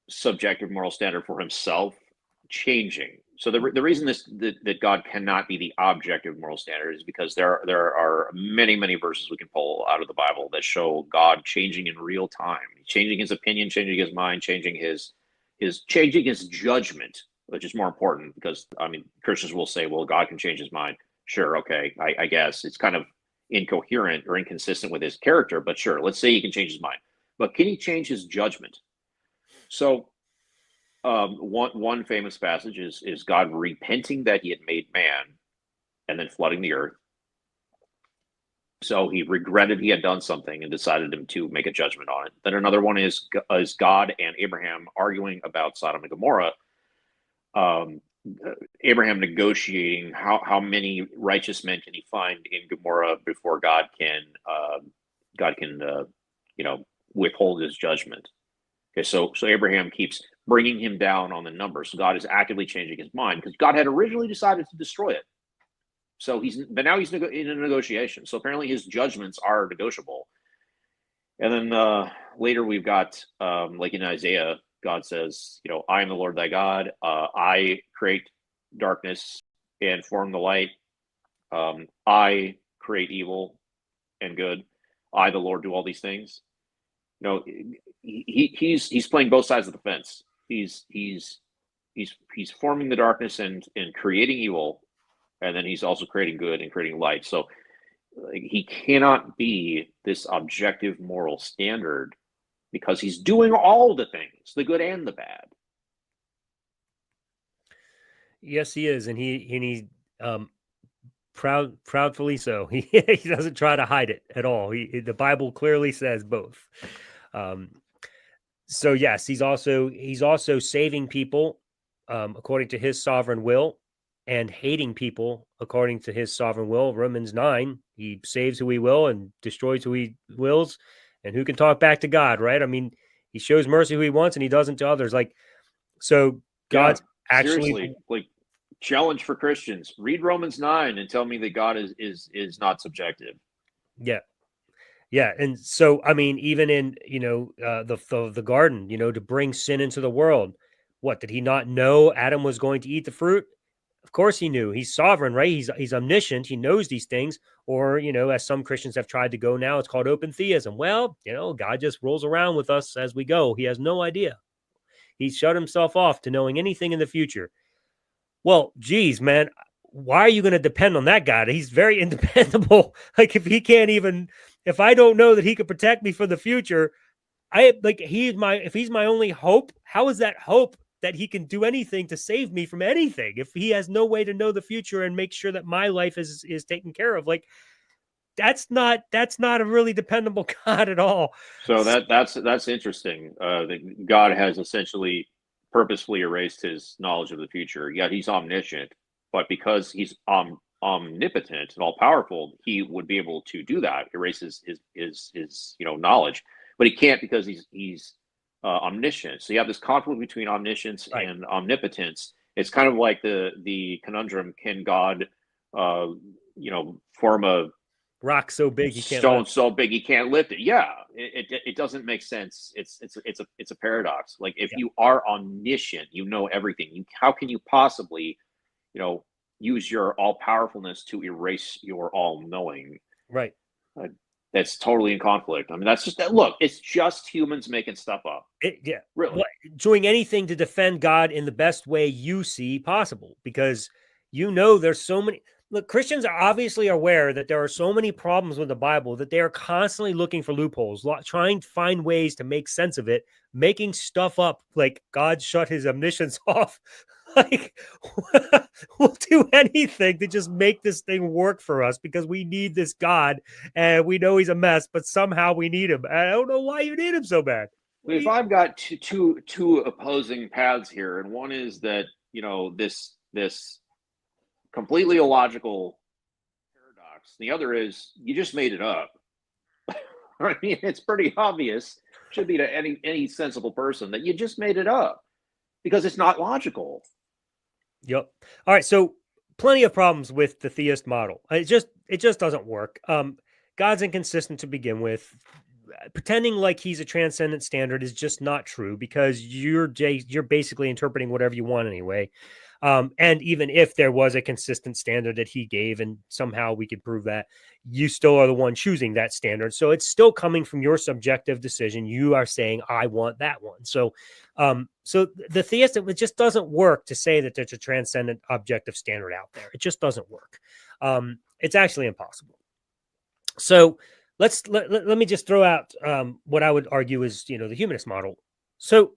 subjective moral standard for himself changing. So the reason that God cannot be the objective moral standard is because there are many verses we can pull out of the Bible that show God changing in real time, changing his opinion, changing his mind, changing his judgment, which is more important, because Christians will say, well, God can change his mind. Sure, okay, I guess it's kind of incoherent or inconsistent with his character, but sure, let's say he can change his mind. But can he change his judgment? So one famous passage is God repenting that he had made man and then flooding the earth. So he regretted he had done something and decided to make a judgment on it. Then another one is God and Abraham arguing about Sodom and Gomorrah. Abraham negotiating how many righteous men can he find in Gomorrah before God can withhold his judgment. Okay, so Abraham keeps bringing him down on the numbers. So God is actively changing his mind, because God had originally decided to destroy it. So but now he's in a negotiation. So apparently his judgments are negotiable. And then later we've got, like in Isaiah, God says, I am the Lord thy God. I create darkness and form the light. I create evil and good. I, the Lord, do all these things. He's playing both sides of the fence. He's forming the darkness and creating evil, and then he's also creating good and creating light. So he cannot be this objective moral standard because he's doing all the things, the good and the bad. Yes, he is, and he proudly so. He doesn't try to hide it at all. The Bible clearly says both. So yes, he's also saving people according to his sovereign will, and hating people according to his sovereign will. Romans 9, he saves who he will and destroys who he wills. And who can talk back to God, right? I mean, he shows mercy who he wants and he doesn't to others. Like, so God's actually seriously, like, challenge for Christians: read Romans 9 and tell me that God is not subjective. Yeah. And so, I mean, even in, the garden, to bring sin into the world, what, did he not know Adam was going to eat the fruit? Of course he knew. He's sovereign, right? He's omniscient. He knows these things. Or, as some Christians have tried to go now, it's called open theism. Well, God just rolls around with us as we go. He has no idea. He's shut himself off to knowing anything in the future. Well, geez, man, why are you going to depend on that guy? He's very independable. Like, if I don't know that he could protect me for the future, if he's my only hope, how is that hope that he can do anything to save me from anything if he has no way to know the future and make sure that my life is taken care of? Like, that's not a really dependable God at all. So that's interesting. That God has essentially purposefully erased his knowledge of the future. Yet he's omniscient, but because he's omnipotent and all powerful, he would be able to do that, erase his knowledge. But he can't because he's omniscient. So you have this conflict between omniscience and omnipotence. It's kind of like the conundrum: can God, form a rock so big he can't stone so big he can't lift it? Yeah, it doesn't make sense. It's a paradox. Like, if you are omniscient, you know everything. How can you possibly, use your all powerfulness to erase your all knowing? Right. That's totally in conflict. I mean, that's just that. Look, it's just humans making stuff up. Really. Well, doing anything to defend God in the best way you see possible, because there's so many. Look, Christians are obviously aware that there are so many problems with the Bible that they are constantly looking for loopholes, trying to find ways to make sense of it, making stuff up like God shut his omniscience off. Like, we'll do anything to just make this thing work for us because we need this God and we know he's a mess, but somehow we need him. I don't know why you need him so bad. If I've got two opposing paths here, and one is that, this completely illogical paradox. The other is you just made it up. I mean, it's pretty obvious, should be to any sensible person, that you just made it up because it's not logical. Yep. All right. So plenty of problems with the theist model. It just doesn't work. God's inconsistent to begin with. Pretending like he's a transcendent standard is just not true because you're basically interpreting whatever you want anyway. And even if there was a consistent standard that he gave and somehow we could prove that, you still are the one choosing that standard. So it's still coming from your subjective decision. You are saying, I want that one. So the theist, it just doesn't work to say that there's a transcendent objective standard out there. It just doesn't work. It's actually impossible. So let me just throw out what I would argue is, the humanist model. So,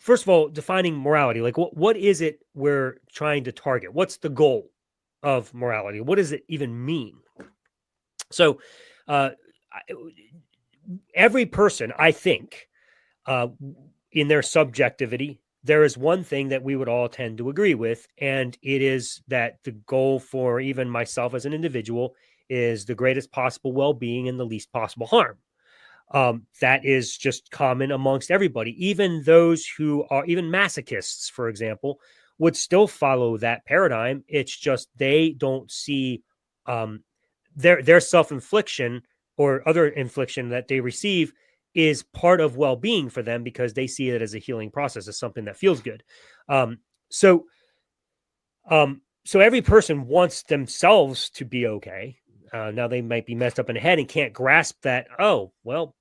first of all, defining morality, like what is it we're trying to target? What's the goal of morality? What does it even mean? So, every person, I think, in their subjectivity, there is one thing that we would all tend to agree with, and it is that the goal for even myself as an individual is the greatest possible well-being and the least possible harm. That is just common amongst everybody, even those who are even masochists, for example, would still follow that paradigm. It's just they don't see their self-infliction or other infliction that they receive is part of well-being for them, because they see it as a healing process, as something that feels good. Um, so so every person wants themselves to be okay. Now they might be messed up in the head and can't grasp that. Oh, well,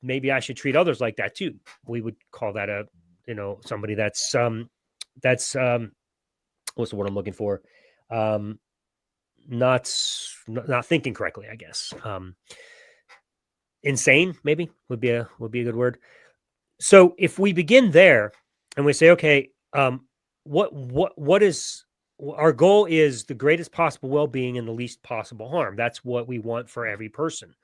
maybe I should treat others like that too. We would call that somebody that's what's the word I'm looking for? Um, not not thinking correctly, I guess. Insane maybe would be a good word. So if we begin there and we say, okay, what is our goal is the greatest possible well-being and the least possible harm. That's what we want for every person.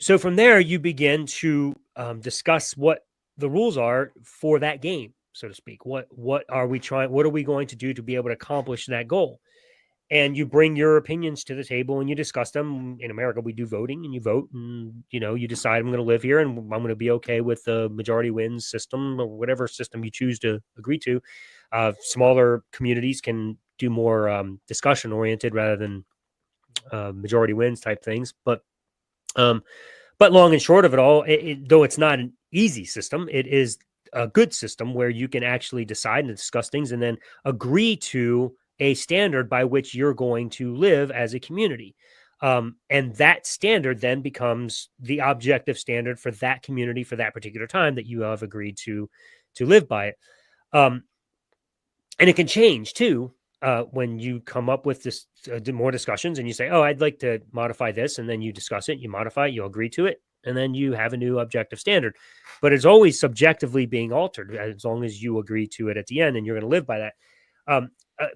So from there, you begin to discuss what the rules are for that game, so to speak. What are we trying? What are we going to do to be able to accomplish that goal? And you bring your opinions to the table and you discuss them. In America, we do voting, and you vote, and you decide, I'm going to live here and I'm going to be okay with the majority wins system, or whatever system you choose to agree to. Smaller communities can do more discussion oriented rather than majority wins type things. But long and short of it all, though it's not an easy system, it is a good system where you can actually decide and discuss things and then agree to a standard by which you're going to live as a community. And that standard then becomes the objective standard for that community for that particular time that you have agreed to live by it. And it can change too when you come up with this more discussions and you say, oh, I'd like to modify this. And then you discuss it, you modify it, you agree to it. And then you have a new objective standard. But it's always subjectively being altered as long as you agree to it at the end and you're going to live by that.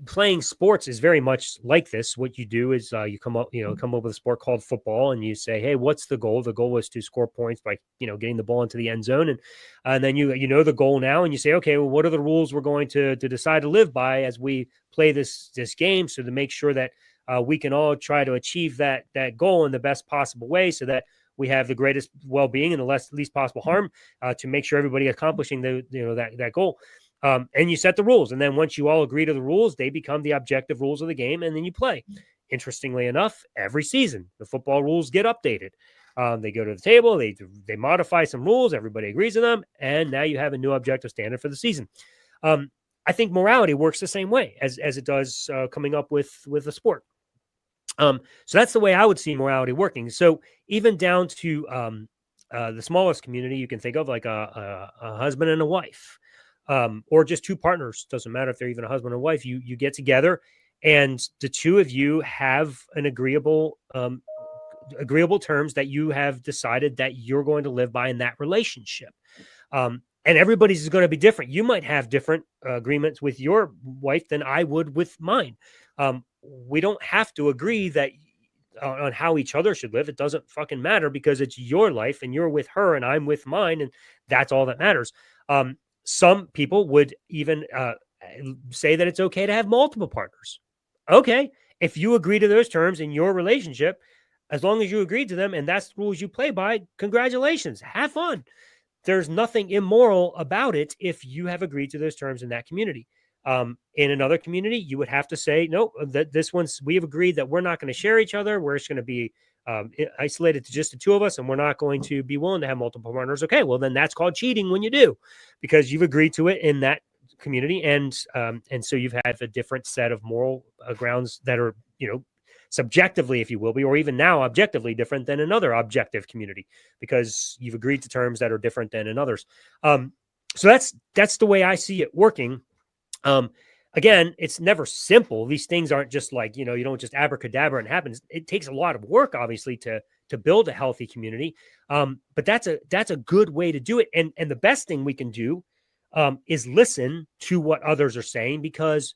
Playing sports is very much like this. What you do is you come up with a sport called football, and you say, "Hey, what's the goal?" The goal is to score points by getting the ball into the end zone, and then you know the goal now, and you say, "Okay, well, what are the rules we're going to decide to live by as we play this game?" So to make sure that we can all try to achieve that goal in the best possible way, so that we have the greatest well-being and the least possible harm, to make sure everybody accomplishing that goal. And you set the rules. And then once you all agree to the rules, they become the objective rules of the game. And then you play. Interestingly enough, every season, the football rules get updated. They go to the table, they modify some rules, everybody agrees to them. And now you have a new objective standard for the season. I think morality works the same way as it does coming up with a sport. So that's the way I would see morality working. So even down to the smallest community you can think of, like a husband and a wife. Or just two partners, doesn't matter if they're even a husband or wife, you get together and the two of you have an agreeable terms that you have decided that you're going to live by in that relationship. And everybody's is going to be different. You might have different agreements with your wife than I would with mine. We don't have to agree that on how each other should live. It doesn't fucking matter, because it's your life and you're with her and I'm with mine, and that's all that matters. Some people would even say that it's okay to have multiple partners. Okay, if you agree to those terms in your relationship, as long as you agree to them and that's the rules you play by, congratulations, have fun. There's nothing immoral about it if you have agreed to those terms in that community. In another community, you would have to say, no, that this one's, we have agreed that we're not going to share each other. We're just going to be isolated to just the two of us, and we're not going to be willing to have multiple partners. Okay, well then that's called cheating when you do, because you've agreed to it in that community, and so you've had a different set of moral grounds that are subjectively, if you will be, or even now objectively different than another objective community, because you've agreed to terms that are different than in others. So that's the way I see it working. Again, it's never simple. These things aren't just like, you don't just abracadabra and it happens. It takes a lot of work, obviously, to build a healthy community. But that's a good way to do it. And the best thing we can do is listen to what others are saying, because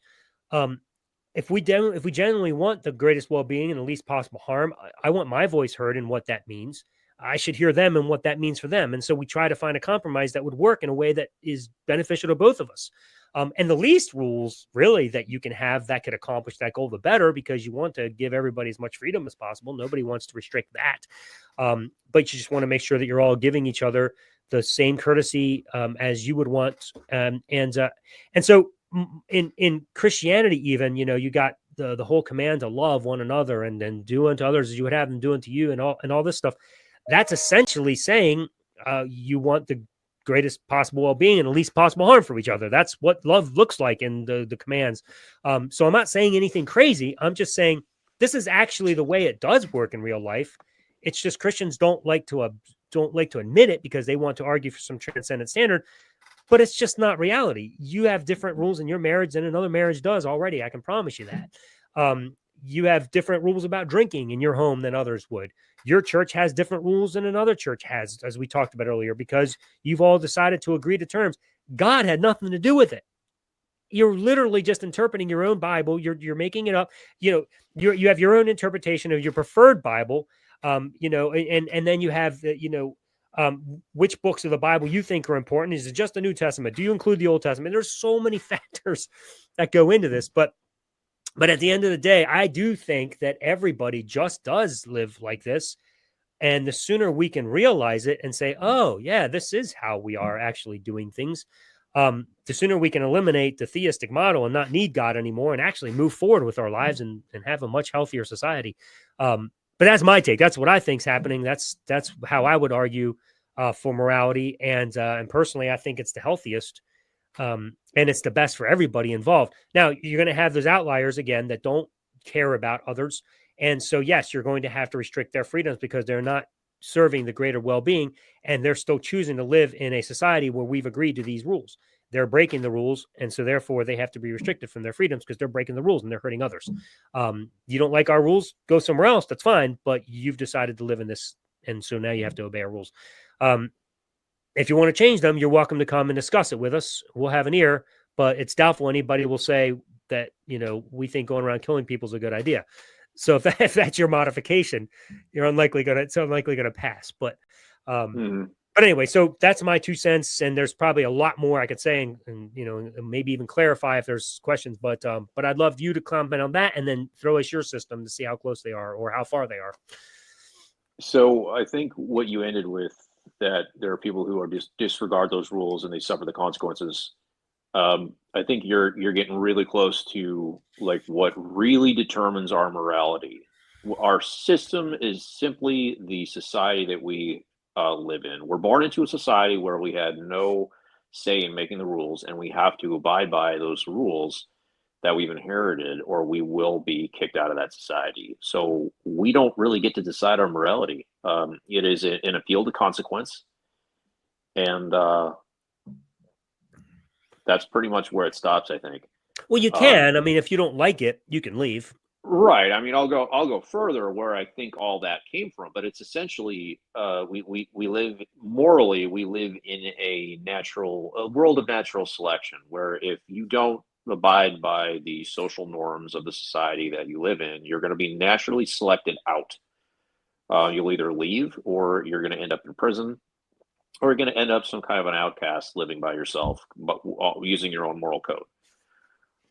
if we genuinely want the greatest well-being and the least possible harm, I want my voice heard in what that means. I should hear them and what that means for them. And so we try to find a compromise that would work in a way that is beneficial to both of us. And the least rules really that you can have that could accomplish that goal, the better, because you want to give everybody as much freedom as possible. Nobody wants to restrict that. But you just want to make sure that you're all giving each other the same courtesy as you would want. And so in Christianity, even, you got the whole command to love one another and then do unto others as you would have them do unto you, and all this stuff. That's essentially saying you want the greatest possible well-being and the least possible harm for each other. That's what love looks like in the commands. So I'm not saying anything crazy. I'm just saying this is actually the way it does work in real life. It's just Christians don't like to admit it because they want to argue for some transcendent standard, but it's just not reality. You have different rules in your marriage than another marriage does already. I can promise you that. You have different rules about drinking in your home than others would. Your church has different rules than another church has, as we talked about earlier, because you've all decided to agree to terms. God had nothing to do with it. You're literally just interpreting your own Bible. You're making it up. You have your own interpretation of your preferred Bible. And then you have which books of the Bible you think are important. Is it just the New Testament? Do you include the Old Testament? There's so many factors that go into this, but at the end of the day, I do think that everybody just does live like this. And the sooner we can realize it and say, oh, yeah, this is how we are actually doing things, the sooner we can eliminate the theistic model and not need God anymore and actually move forward with our lives and have a much healthier society. But that's my take. That's what I think is happening. That's how I would argue for morality. And personally, I think it's the healthiest. And it's the best for everybody involved. Now, you're going to have those outliers again that don't care about others. And so, yes, you're going to have to restrict their freedoms because they're not serving the greater well-being, and they're still choosing to live in a society where we've agreed to these rules. They're breaking the rules, and so therefore they have to be restricted from their freedoms because they're breaking the rules and they're hurting others. You don't like our rules? Go somewhere else. That's fine, but you've decided to live in this, and so now you have to obey our rules. If you want to change them, you're welcome to come and discuss it with us. We'll have an ear, but it's doubtful anybody will say that, we think going around killing people is a good idea. So if that's your modification, it's unlikely going to pass. But anyway, so that's my 2 cents, and there's probably a lot more I could say, and maybe even clarify if there's questions. But I'd love you to comment on that, and then throw us your system to see how close they are or how far they are. So I think what you ended with, that there are people who are disregard those rules and they suffer the consequences. I think you're getting really close to like what really determines our morality. Our system is simply the society that we live in. We're born into a society where we had no say in making the rules, and we have to abide by those rules that we've inherited, or we will be kicked out of that society. So we don't really get to decide our morality. It is an appeal to consequence, and that's pretty much where it stops, I think. Well, you can. If you don't like it, you can leave. Right. I'll go further where I think all that came from, but it's essentially we live morally. We live in a world of natural selection, where if you don't abide by the social norms of the society that you live in, you're going to be naturally selected out. You'll either leave, or you're going to end up in prison, or you're going to end up some kind of an outcast living by yourself, but using your own moral code.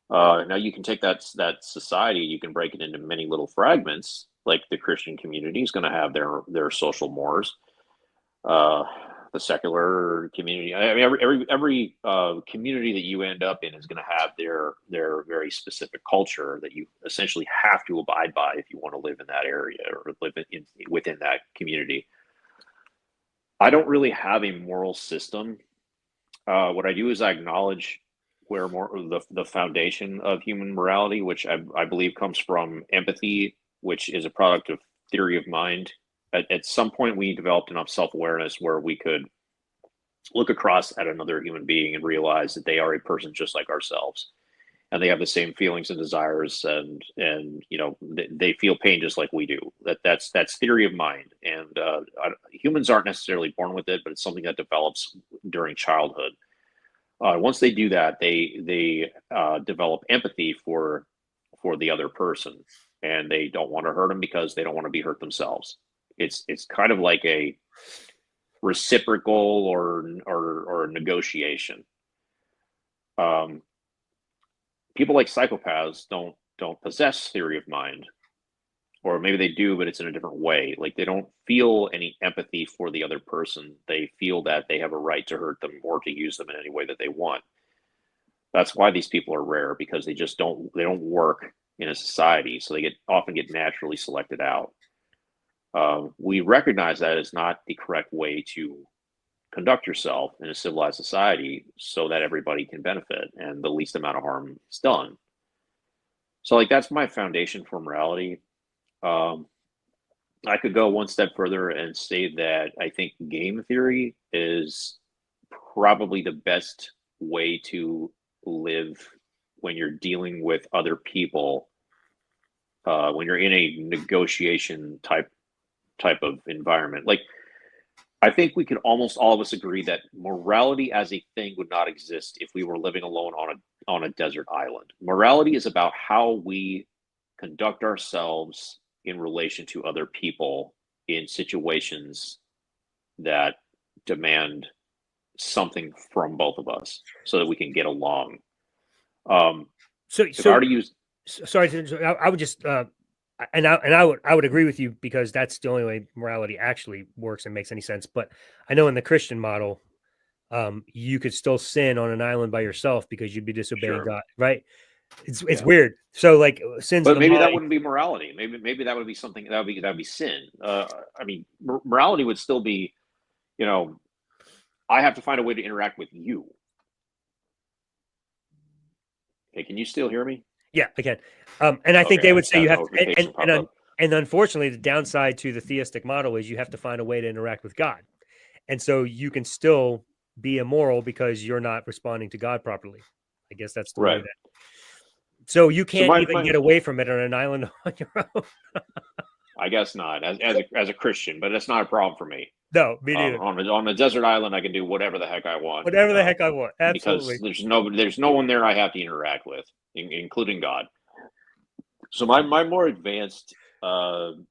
Now you can take that society, you can break it into many little fragments. Like the Christian community is going to have their social mores. The secular community, every community that you end up in is going to have their very specific culture that you essentially have to abide by if you want to live in that area or live within that community. I don't really have a moral system. What I do is I acknowledge where the foundation of human morality, which I believe comes from empathy, which is a product of theory of mind. At some point, we developed enough self-awareness where we could look across at another human being and realize that they are a person just like ourselves, and they have the same feelings and desires, and they feel pain just like we do. That's theory of mind, and humans aren't necessarily born with it, but it's something that develops during childhood. Once they do that, they develop empathy for the other person, and they don't want to hurt them because they don't want to be hurt themselves. It's kind of like a reciprocal or negotiation. People like psychopaths don't possess theory of mind, or maybe they do, but it's in a different way. Like, they don't feel any empathy for the other person. They feel that they have a right to hurt them or to use them in any way that they want. That's why these people are rare, because they don't work in a society, so they often get naturally selected out. We recognize that is not the correct way to conduct yourself in a civilized society, so that everybody can benefit and the least amount of harm is done. So, like, that's my foundation for morality. Um, I could go one step further and say that I think game theory is probably the best way to live when you're dealing with other people, when you're in a negotiation type of environment. Like, I think we could almost all of us agree that morality as a thing would not exist if we were living alone on a desert island. Morality is about how we conduct ourselves in relation to other people in situations that demand something from both of us so that we can get along. So, if I were to use, sorry, I would just, I would agree with you, because that's the only way morality actually works and makes any sense. But I know in the Christian model, you could still sin on an island by yourself because you'd be disobeying sure, God, right? It's yeah, weird. So, like, sins of but the maybe that mind. wouldn't be morality. Maybe that would be something that would be sin. I mean, morality would still be, you know, I have to find a way to interact with you. Hey, can you still hear me? Yeah, I can. And I think Okay, they I would just say had you a have to, notification pop up. and unfortunately, the downside to the theistic model is you have to find a way to interact with God. And so you can still be immoral because you're not responding to God properly. I guess that's the way Right. that. So you So can't even get away from it on an island on your own. I guess not as a Christian, but it's not a problem for me. No, me neither. On a desert island, I can do whatever the heck I want, Whatever the heck I want. because Absolutely. there's no one there I have to interact with, including God. So my more advanced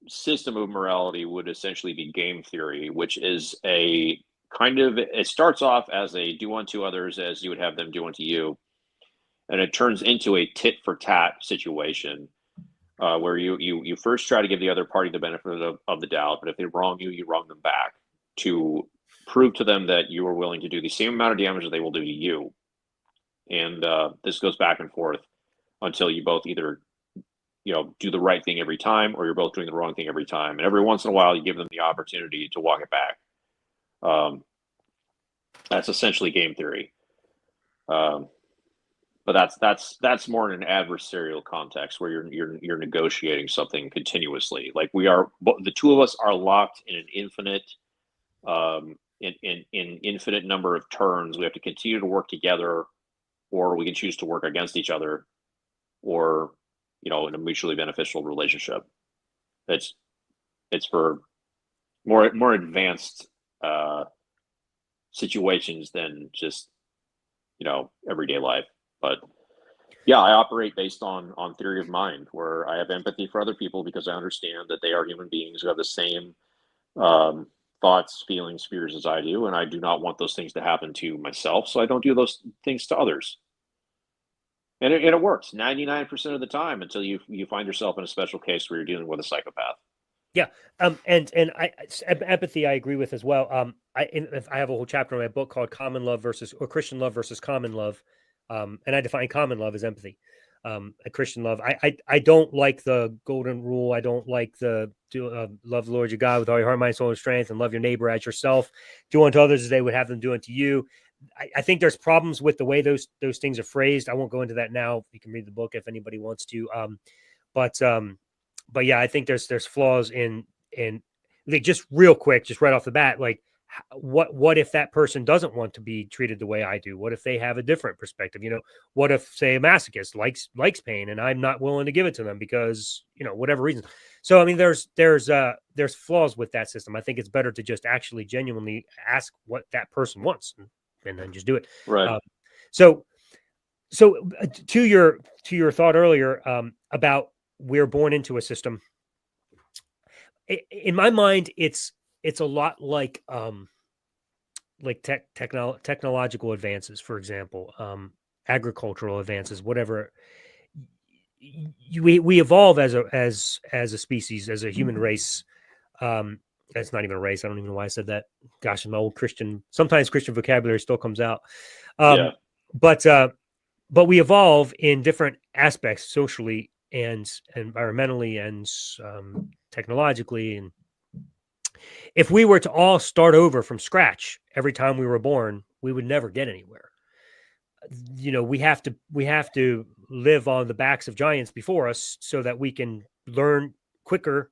system of morality would essentially be game theory, which is a kind of, it starts off as a do unto others as you would have them do unto you, and it turns into a tit for tat situation, where you first try to give the other party the benefit of the doubt, but if they wrong you, you wrong them back to prove to them that you are willing to do the same amount of damage that they will do to you. And this goes back and forth until you both either do the right thing every time, or you're both doing the wrong thing every time. And every once in a while, you give them the opportunity to walk it back. That's essentially game theory. But that's more in an adversarial context where you're negotiating something continuously. Like, the two of us are locked in an infinite in infinite number of turns. We have to continue to work together, or we can choose to work against each other, or in a mutually beneficial relationship. It's for more advanced situations than just everyday life. But yeah, I operate based on theory of mind, where I have empathy for other people because I understand that they are human beings who have the same thoughts, feelings, fears as I do, and I do not want those things to happen to myself, so I don't do those things to others. And it works 99% of the time, until you find yourself in a special case where you're dealing with a psychopath. Yeah. And empathy, I agree with as well. I have a whole chapter in my book called Common Love or Christian Love versus Common Love. And I define common love as empathy. A Christian love. I don't like the golden rule. I don't like the love the Lord your God with all your heart, mind, soul, and strength, and love your neighbor as yourself. Do unto others as they would have them do unto you. I think there's problems with the way those things are phrased. I won't go into that now. You can read the book if anybody wants to. But yeah, I think there's flaws in like, just real quick, just right off the bat, like, what if that person doesn't want to be treated the way I do? What if they have a different perspective? What if, say, a masochist likes pain and I'm not willing to give it to them because whatever reason. So I mean, there's flaws with that system. I think it's better to just actually genuinely ask what that person wants and then just do it. Right. So to your thought earlier about we're born into a system. In my mind, it's a lot like technological advances, for example, agricultural advances, whatever. We evolve as a species, as a human race. That's not even a race. I don't even know why I said that. Gosh, I'm old Christian. Sometimes Christian vocabulary still comes out. Yeah. But but we evolve in different aspects, socially and environmentally and technologically. And if we were to all start over from scratch every time we were born, we would never get anywhere. We have to live on the backs of giants before us so that we can learn quicker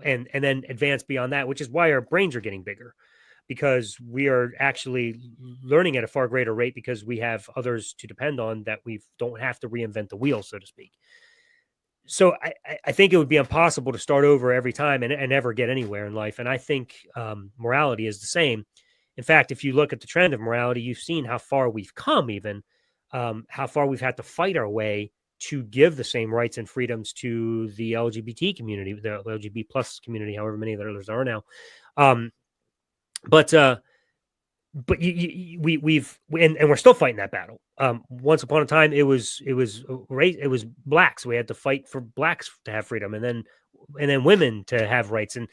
and then advance beyond that, which is why our brains are getting bigger, because we are actually learning at a far greater rate because we have others to depend on, that we don't have to reinvent the wheel, so to speak. So I think it would be impossible to start over every time and ever get anywhere in life. And I think morality is the same. In fact, if you look at the trend of morality, you've seen how far we've come, even how far we've had to fight our way to give the same rights and freedoms to the LGBT community, the LGBT plus community, however many others are now. Um, but we've and we're still fighting that battle. Once upon a time, it was blacks. We had to fight for blacks to have freedom, and then women to have rights, and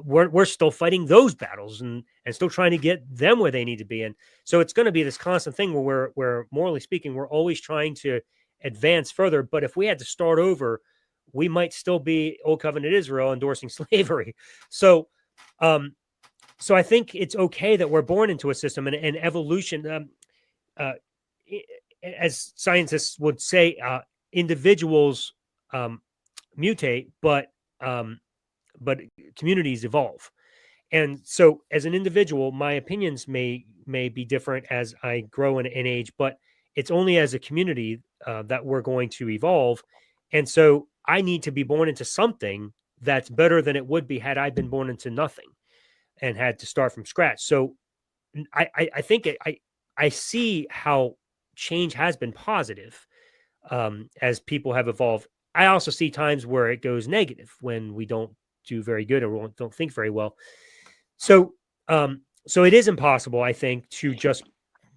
we're still fighting those battles and still trying to get them where they need to be. And so it's going to be this constant thing where we're morally speaking, we're always trying to advance further. But if we had to start over, we might still be Old Covenant Israel endorsing slavery. So, so I think it's okay that we're born into a system, and evolution, uh, as scientists would say, individuals mutate, but communities evolve. And so, as an individual, my opinions may be different as I grow in age, but it's only as a community that we're going to evolve. And so, I need to be born into something that's better than it would be had I been born into nothing and had to start from scratch. So I think I see how change has been positive as people have evolved. I also see times where it goes negative when we don't do very good or don't think very well. So so it is impossible, I think, to just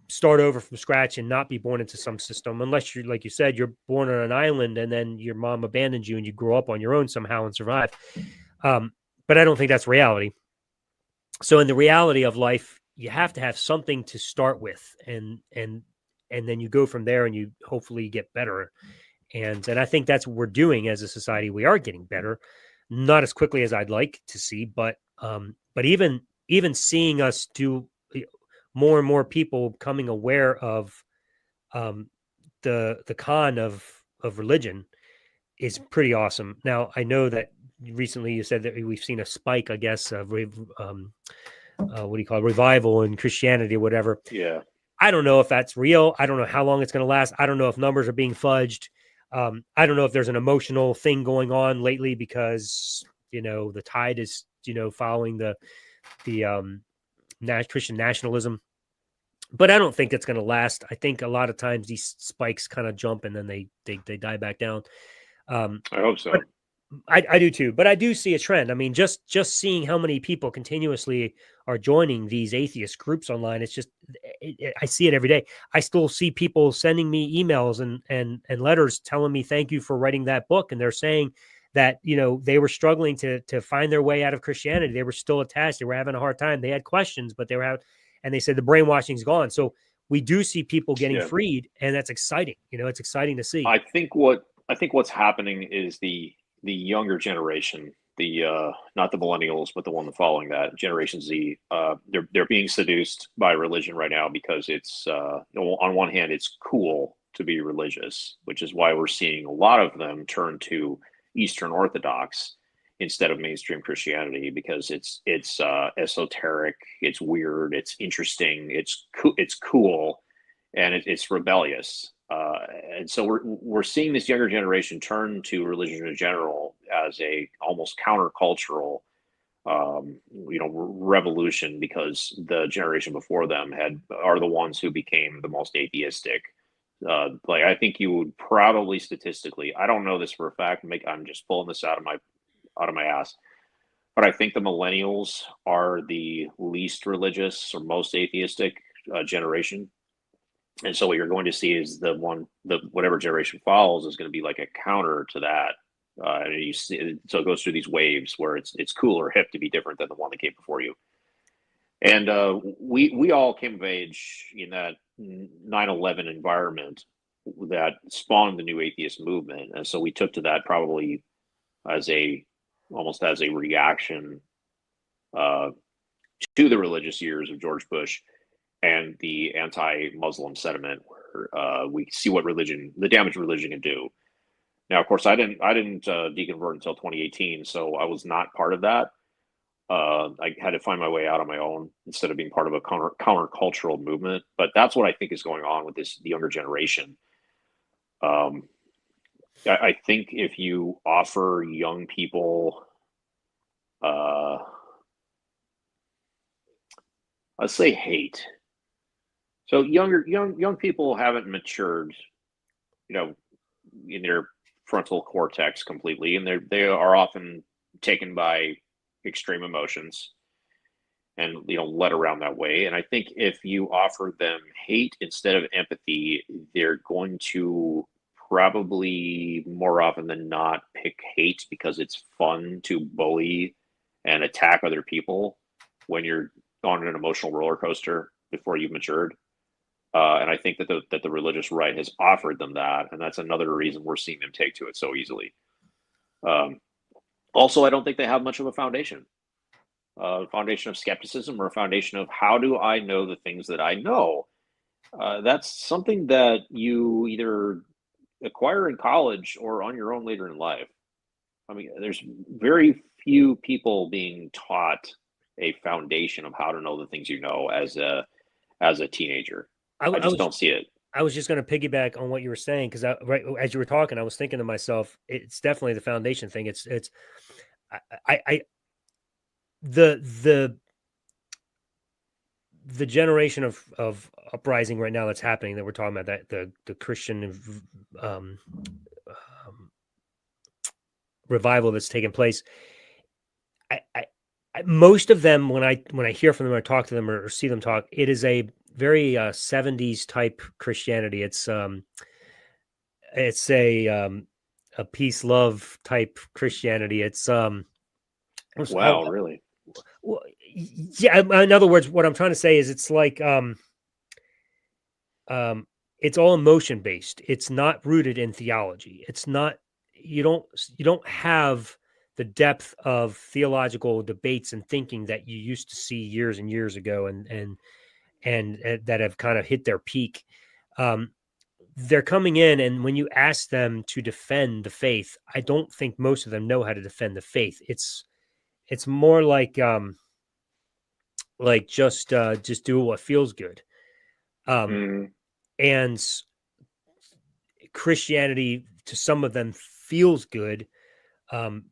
start over from scratch and not be born into some system, unless you're, like you said, you're born on an island and then your mom abandoned you and you grow up on your own somehow and survive. But I don't think that's reality. So in the reality of life, you have to have something to start with, and then you go from there, and you hopefully get better. And I think that's what we're doing as a society. We are getting better, not as quickly as I'd like to see, but even seeing us do more and more people becoming aware of the con of religion is pretty awesome. Now I know that recently you said that we've seen a spike, I guess, of what do you call it, revival in Christianity or whatever. Yeah. I don't know if that's real. I don't know how long it's going to last. I don't know if numbers are being fudged. I don't know if there's an emotional thing going on lately because the tide is following the Christian nationalism. But I don't think it's going to last. I think a lot of times these spikes kind of jump and then they die back down. I hope so. I do too, but I do see a trend. I mean, just seeing how many people continuously are joining these atheist groups online, it's just I see it every day. I still see people sending me emails and letters telling me thank you for writing that book, and they're saying that they were struggling to find their way out of Christianity. They were still attached. They were having a hard time. They had questions, but they were out, and they said the brainwashing's gone. So we do see people getting freed, and that's exciting. It's exciting to see. I think what's happening is the younger generation, the not the millennials, but the one following that, Generation Z, they're being seduced by religion right now because it's on one hand it's cool to be religious, which is why we're seeing a lot of them turn to Eastern Orthodox instead of mainstream Christianity, because it's esoteric, it's weird, it's interesting, it's cool, and it's rebellious. And so we're seeing this younger generation turn to religion in general as a almost countercultural, revolution, because the generation before them are the ones who became the most atheistic. Like, I think you would probably statistically, I don't know this for a fact, I'm just pulling this out of my ass, but I think the millennials are the least religious or most atheistic generation. And so what you're going to see is whatever generation follows is going to be like a counter to that. And you see, so it goes through these waves where it's cool or hip to be different than the one that came before you. And we all came of age in that 9/11 environment, that spawned the new atheist movement, and so we took to that probably as a almost as a reaction uh, to the religious years of George Bush and the anti-Muslim sentiment, where we see what religion, the damage religion can do. Now, of course, I didn't deconvert until 2018, so I was not part of that. I had to find my way out on my own instead of being part of a countercultural movement. But that's what I think is going on with this the younger generation. Um, I think if you offer young people, uh, let's say hate, so young people haven't matured, you know, in their frontal cortex completely, and they are often taken by extreme emotions and led around that way. And I think if you offer them hate instead of empathy, they're going to probably more often than not pick hate because it's fun to bully and attack other people when you're on an emotional roller coaster before you've matured. And I think that the religious right has offered them that, and that's another reason we're seeing them take to it so easily. Um, Also, I don't think they have much of a foundation, foundation of skepticism or a foundation of how do I know the things that I know. That's something that you either acquire in college or on your own later in life. I mean, there's very few people being taught a foundation of how to know the things you know as a teenager. I I just was don't see it. I was just going to piggyback on what you were saying because right as you were talking, I was thinking to myself, it's definitely the foundation thing. It's I the the the generation of uprising right now that's happening that we're talking about, that the Christian um, um, revival that's taking place. I, I, most of them, when I hear from them or talk to them or see them talk, it is a very 70s type Christianity. It's a peace love type Christianity. Wow, really? Well, yeah. In other words, what I'm trying to say is it's like um, it's all emotion based. It's not rooted in theology. It's not you don't have the depth of theological debates and thinking that you used to see years and years ago, and that have kind of hit their peak. Um, they're coming in, and when you ask them to defend the faith, I don't think most of them know how to defend the faith. It's more like just do what feels good. Um, Mm, and Christianity to some of them feels good, um,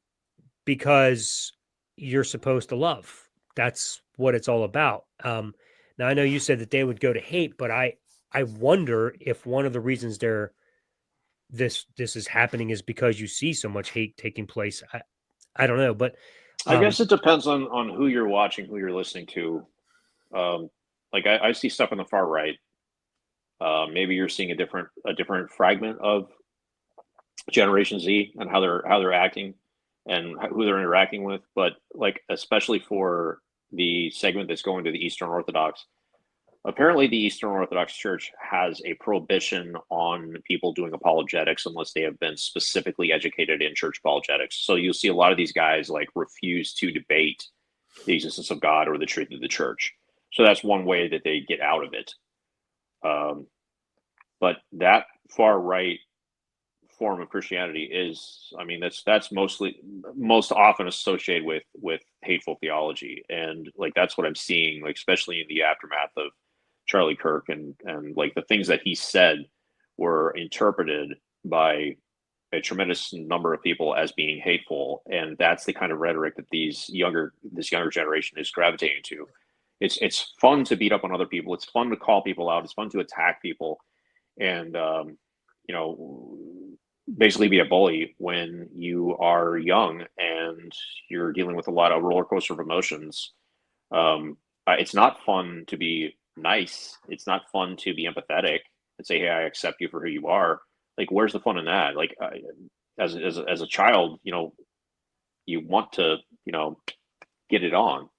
because you're supposed to love. That's what it's all about. Now I know you said that they would go to hate, but I wonder if one of the reasons this is happening is because you see so much hate taking place. I don't know, but I um, guess it depends on who you're watching, who you're listening to. Um, like I see stuff on the far right. Maybe you're seeing a different fragment of Generation Z and how they're acting and who they're interacting with. But like especially for the segment that's going to the Eastern Orthodox, apparently the Eastern Orthodox Church has a prohibition on people doing apologetics unless they have been specifically educated in church apologetics. So you'll see a lot of these guys like refuse to debate the existence of God or the truth of the church. So that's one way that they get out of it. Um, but that far right form of Christianity is, I mean, that's mostly most often associated with hateful theology, and like that's what I'm seeing, like especially in the aftermath of Charlie Kirk, and like the things that he said were interpreted by a tremendous number of people as being hateful, and that's the kind of rhetoric that this younger generation is gravitating to. It's fun to beat up on other people. It's fun to call people out. It's fun to attack people, and you know, basically be a bully when you are young and you're dealing with a lot of roller coaster of emotions. It's not fun to be nice. It's not fun to be empathetic and say, "Hey, I accept you for who you are." Like, where's the fun in that? Like, as a child, you want to, get it on.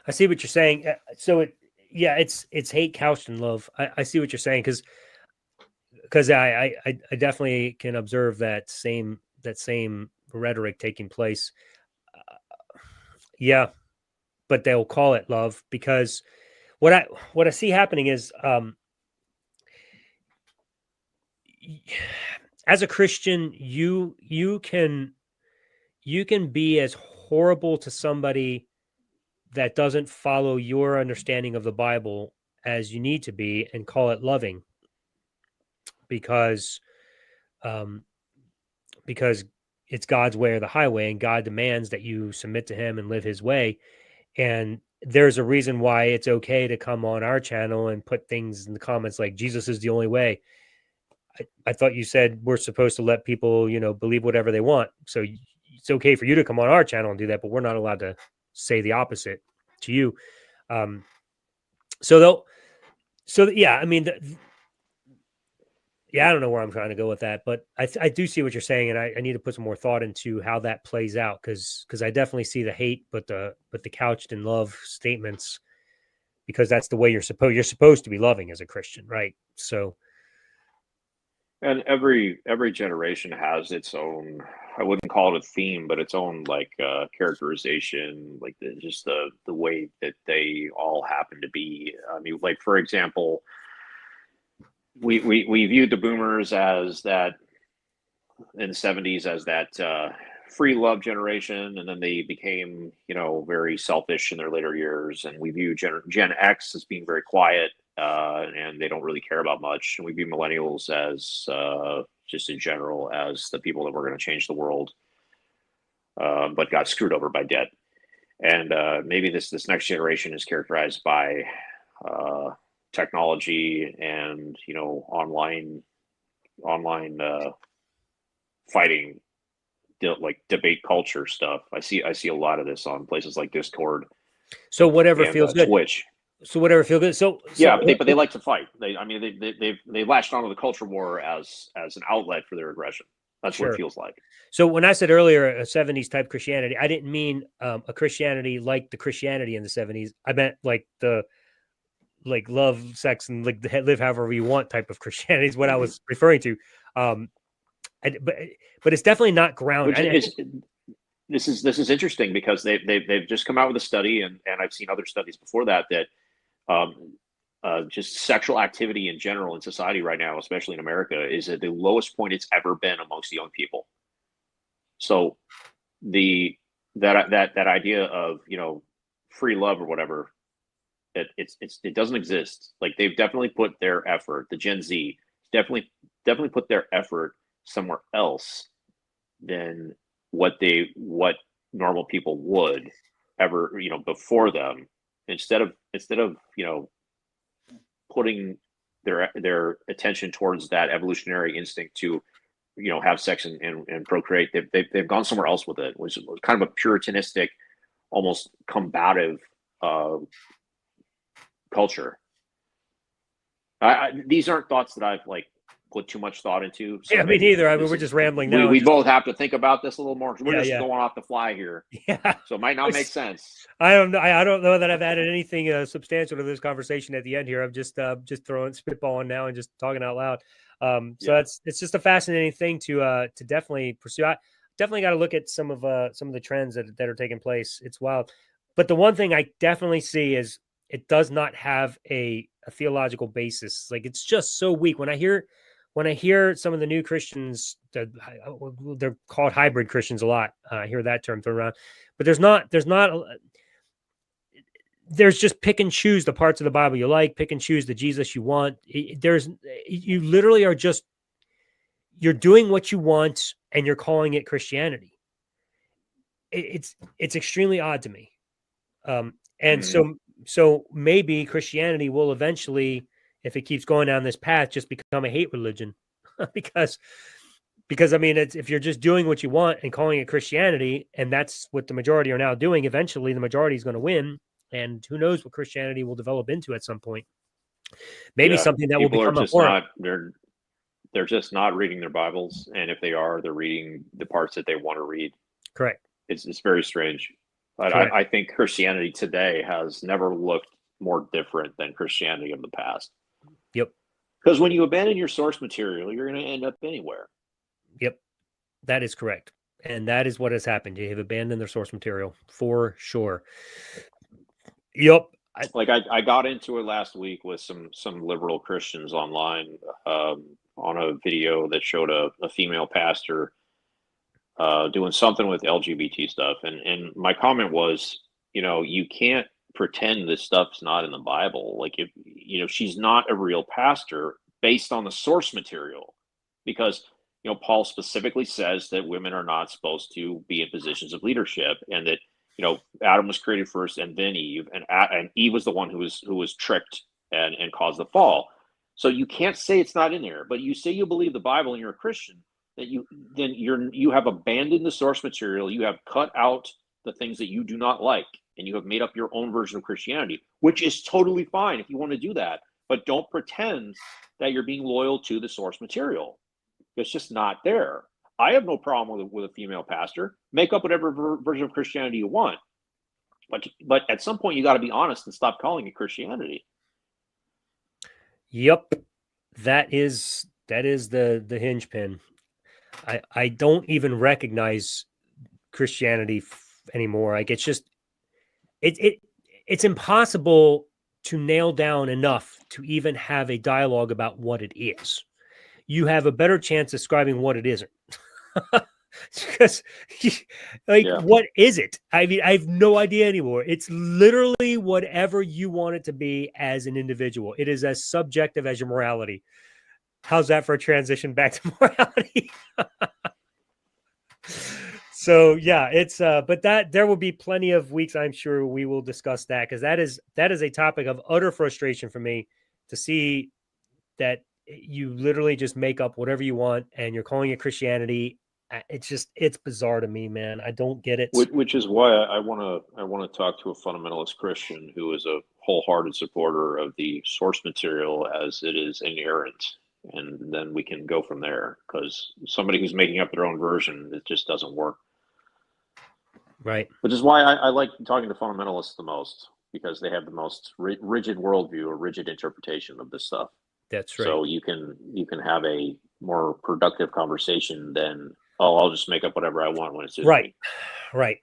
I see what you're saying. So yeah, it's hate couched in love. I see what you're saying because because I definitely can observe that same rhetoric taking place. Yeah, but they'll call it love because what I see happening is as a Christian, you can be as horrible to somebody that doesn't follow your understanding of the Bible as you need to be and call it loving because um, because it's God's way or the highway, and God demands that you submit to Him and live His way. And there's a reason why it's okay to come on our channel and put things in the comments like Jesus is the only way. I thought you said we're supposed to let people, believe whatever they want. So it's okay for you to come on our channel and do that, but we're not allowed to say the opposite to you. Um, so they'll, so yeah, I mean, yeah, I don't know where I'm trying to go with that, but I do see what you're saying, and I need to put some more thought into how that plays out because I definitely see the hate, but the couched in love statements because that's the way you're supposed to be loving as a Christian, right? So And every generation has its own, I wouldn't call it a theme, but its own like characterization, like just the way that they all happen to be. I mean, like for example, we viewed the boomers as that in the 70s as that free love generation, and then they became very selfish in their later years, and we view Gen X as being very quiet, and they don't really care about much, and we view millennials as just in general as the people that were going to change the world, but got screwed over by debt. And maybe this next generation is characterized by technology and online fighting, like debate culture stuff. I see a lot of this on places like Discord so whatever and feels good. Twitch. So whatever feels good. So Yeah, but they like to fight. They latched onto the culture war as an outlet for their aggression. That's what it sure. feels like. So when I said earlier a 70s type Christianity, I didn't mean a Christianity like the Christianity in the 70s. I meant like the love, sex, and like live however you want type of Christianity is what I was referring to. But it's definitely not grounded. This is interesting because they've just come out with a study, and I've seen other studies before that just sexual activity in general in society right now, especially in America, is at the lowest point it's ever been amongst young people. So that idea of free love or whatever, it doesn't exist. Like they've definitely put their effort. The Gen Z definitely put their effort somewhere else than what normal people would ever before them. Instead of putting their attention towards that evolutionary instinct to have sex and procreate, they've gone somewhere else with it, which was kind of a puritanistic, almost combative culture. These aren't thoughts that I've put too much thought into. So yeah, me neither. I mean, we're just rambling now. We both have to think about this a little more. We're just going off the fly here. Yeah. So it might not make sense. I don't know. I don't know that I've added anything substantial to this conversation at the end here. I'm just throwing spitballing now and just talking out loud. So it's just a fascinating thing to definitely pursue. I definitely got to look at some of the trends that are taking place. It's wild. But the one thing I definitely see is it does not have a theological basis. Like it's just so weak. When I hear some of the new Christians, they're called hybrid Christians a lot. I hear that term thrown around, but there's just pick and choose the parts of the Bible you like, pick and choose the Jesus you want. You literally are you're doing what you want and you're calling it Christianity. It's extremely odd to me. And so maybe Christianity will eventually, if it keeps going down this path, just become a hate religion because I mean, if you're just doing what you want and calling it Christianity, and that's what the majority are now doing, eventually the majority is going to win. And who knows what Christianity will develop into at some point. Maybe something that people will become are just they're just not reading their Bibles. And if they are, they're reading the parts that they want to read. Correct. It's very strange. But I think Christianity today has never looked more different than Christianity of the past. Yep. Because when you abandon your source material, you're going to end up anywhere. Yep, that is correct. And that is what has happened. They have abandoned their source material for sure. Yep. Like I got into it last week with some liberal Christians online on a video that showed a female pastor doing something with LGBT stuff, and my comment was, you can't pretend this stuff's not in the Bible. Like, if she's not a real pastor based on the source material, because Paul specifically says that women are not supposed to be in positions of leadership, and that Adam was created first, and then Eve, and Eve was the one who was tricked and caused the fall. So you can't say it's not in there, but you say you believe the Bible and you're a Christian, that you have abandoned the source material, you have cut out the things that you do not like, and you have made up your own version of Christianity, which is totally fine if you want to do that, but don't pretend that you're being loyal to the source material. It's just not there. I have no problem with a female pastor. Make up whatever version of Christianity you want, but at some point you got to be honest and stop calling it Christianity. Yep, that is the hinge pin. I don't even recognize Christianity anymore. Like, it's just it's impossible to nail down enough to even have a dialogue about what it is. You have a better chance describing what it isn't. Because what is it? I mean, I have no idea anymore. It's literally whatever you want it to be as an individual. It is as subjective as your morality. How's that for a transition back to morality? So yeah, it's but that there will be plenty of weeks, I'm sure we will discuss that, because that is a topic of utter frustration for me, to see that you literally just make up whatever you want and you're calling it Christianity. It's bizarre to me, man. I don't get it. Which is why I want to talk to a fundamentalist Christian who is a wholehearted supporter of the source material as it is inerrant, and then we can go from there. Because somebody who's making up their own version, it just doesn't work. Right. Which is why I like talking to fundamentalists the most, because they have the most rigid worldview or rigid interpretation of this stuff. That's right. So you can have a more productive conversation than, I'll just make up whatever I want when it's right. Right.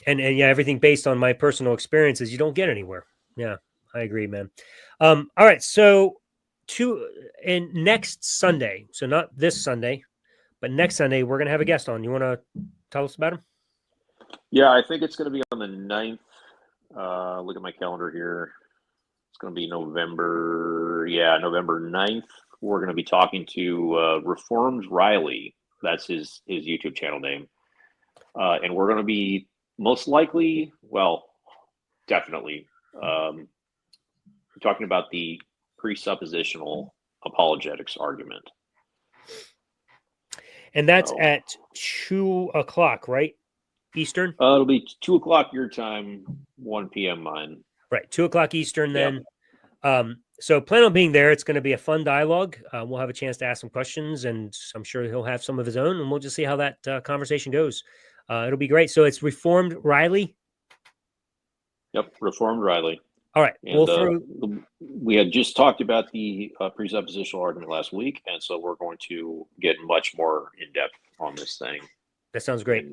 And yeah, everything based on my personal experiences, you don't get anywhere. Yeah, I agree, man. All right. So next Sunday, so not this Sunday, but next Sunday, we're going to have a guest on. You want to tell us about him? Yeah, I think it's going to be on the 9th. Look at my calendar here. It's going to be November 9th. We're going to be talking to Reformed Riley. That's his YouTube channel name. And we're going to be most likely, definitely, talking about the presuppositional apologetics argument. And that's at 2:00, right? Eastern? It'll be 2:00 your time, 1 p.m. mine. Right, 2:00 Eastern then. Yep. So plan on being there. It's going to be a fun dialogue. We'll have a chance to ask some questions, and I'm sure he'll have some of his own, and we'll just see how that conversation goes. It'll be great. So it's Reformed Riley? Yep, Reformed Riley. All right. And, we had just talked about the presuppositional argument last week, and so we're going to get much more in-depth on this thing. That sounds great.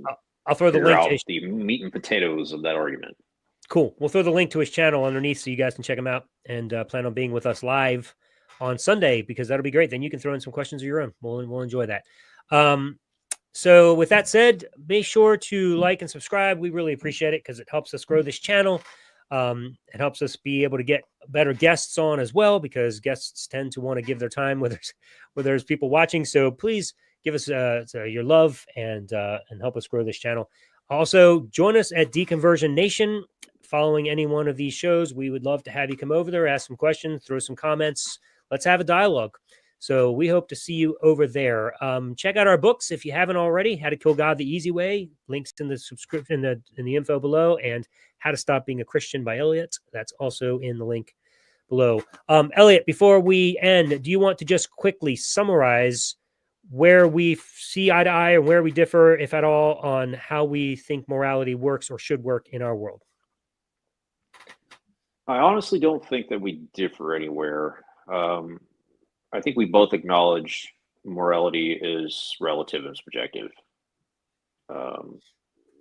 I'll throw the link to the meat and potatoes of that argument. Cool. We'll throw the link to his channel underneath so you guys can check him out, and plan on being with us live on Sunday, because that'll be great. Then you can throw in some questions of your own. We'll enjoy that. So with that said, be sure to like and subscribe. We really appreciate it, because it helps us grow this channel. It helps us be able to get better guests on as well, because guests tend to want to give their time where there's people watching. So please give us your love and help us grow this channel. Also, join us at Deconversion Nation. Following any one of these shows, we would love to have you come over there, ask some questions, throw some comments. Let's have a dialogue. So we hope to see you over there. Check out our books if you haven't already. How to Kill God the Easy Way. Links in the subscription in the info below. And How to Stop Being a Christian by Elliot. That's also in the link below. Elliot, before we end, do you want to just quickly summarize where we see eye to eye and where we differ, if at all, on how we think morality works or should work in our world? I honestly don't think that we differ anywhere. I think we both acknowledge morality is relative and subjective.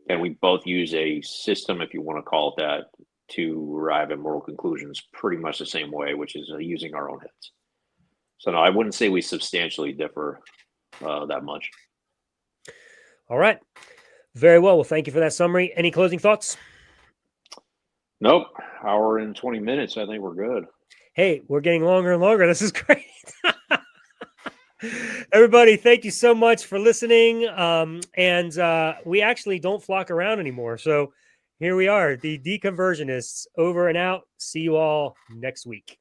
And we both use a system, if you want to call it that, to arrive at moral conclusions pretty much the same way, which is using our own heads. So no, I wouldn't say we substantially differ that much. All right. Very well. Well, thank you for that summary. Any closing thoughts? Nope. Hour and 20 minutes. I think we're good. Hey, we're getting longer and longer. This is great. Everybody, thank you so much for listening. And we actually don't flock around anymore. So here we are, the Deconversionists, over and out. See you all next week.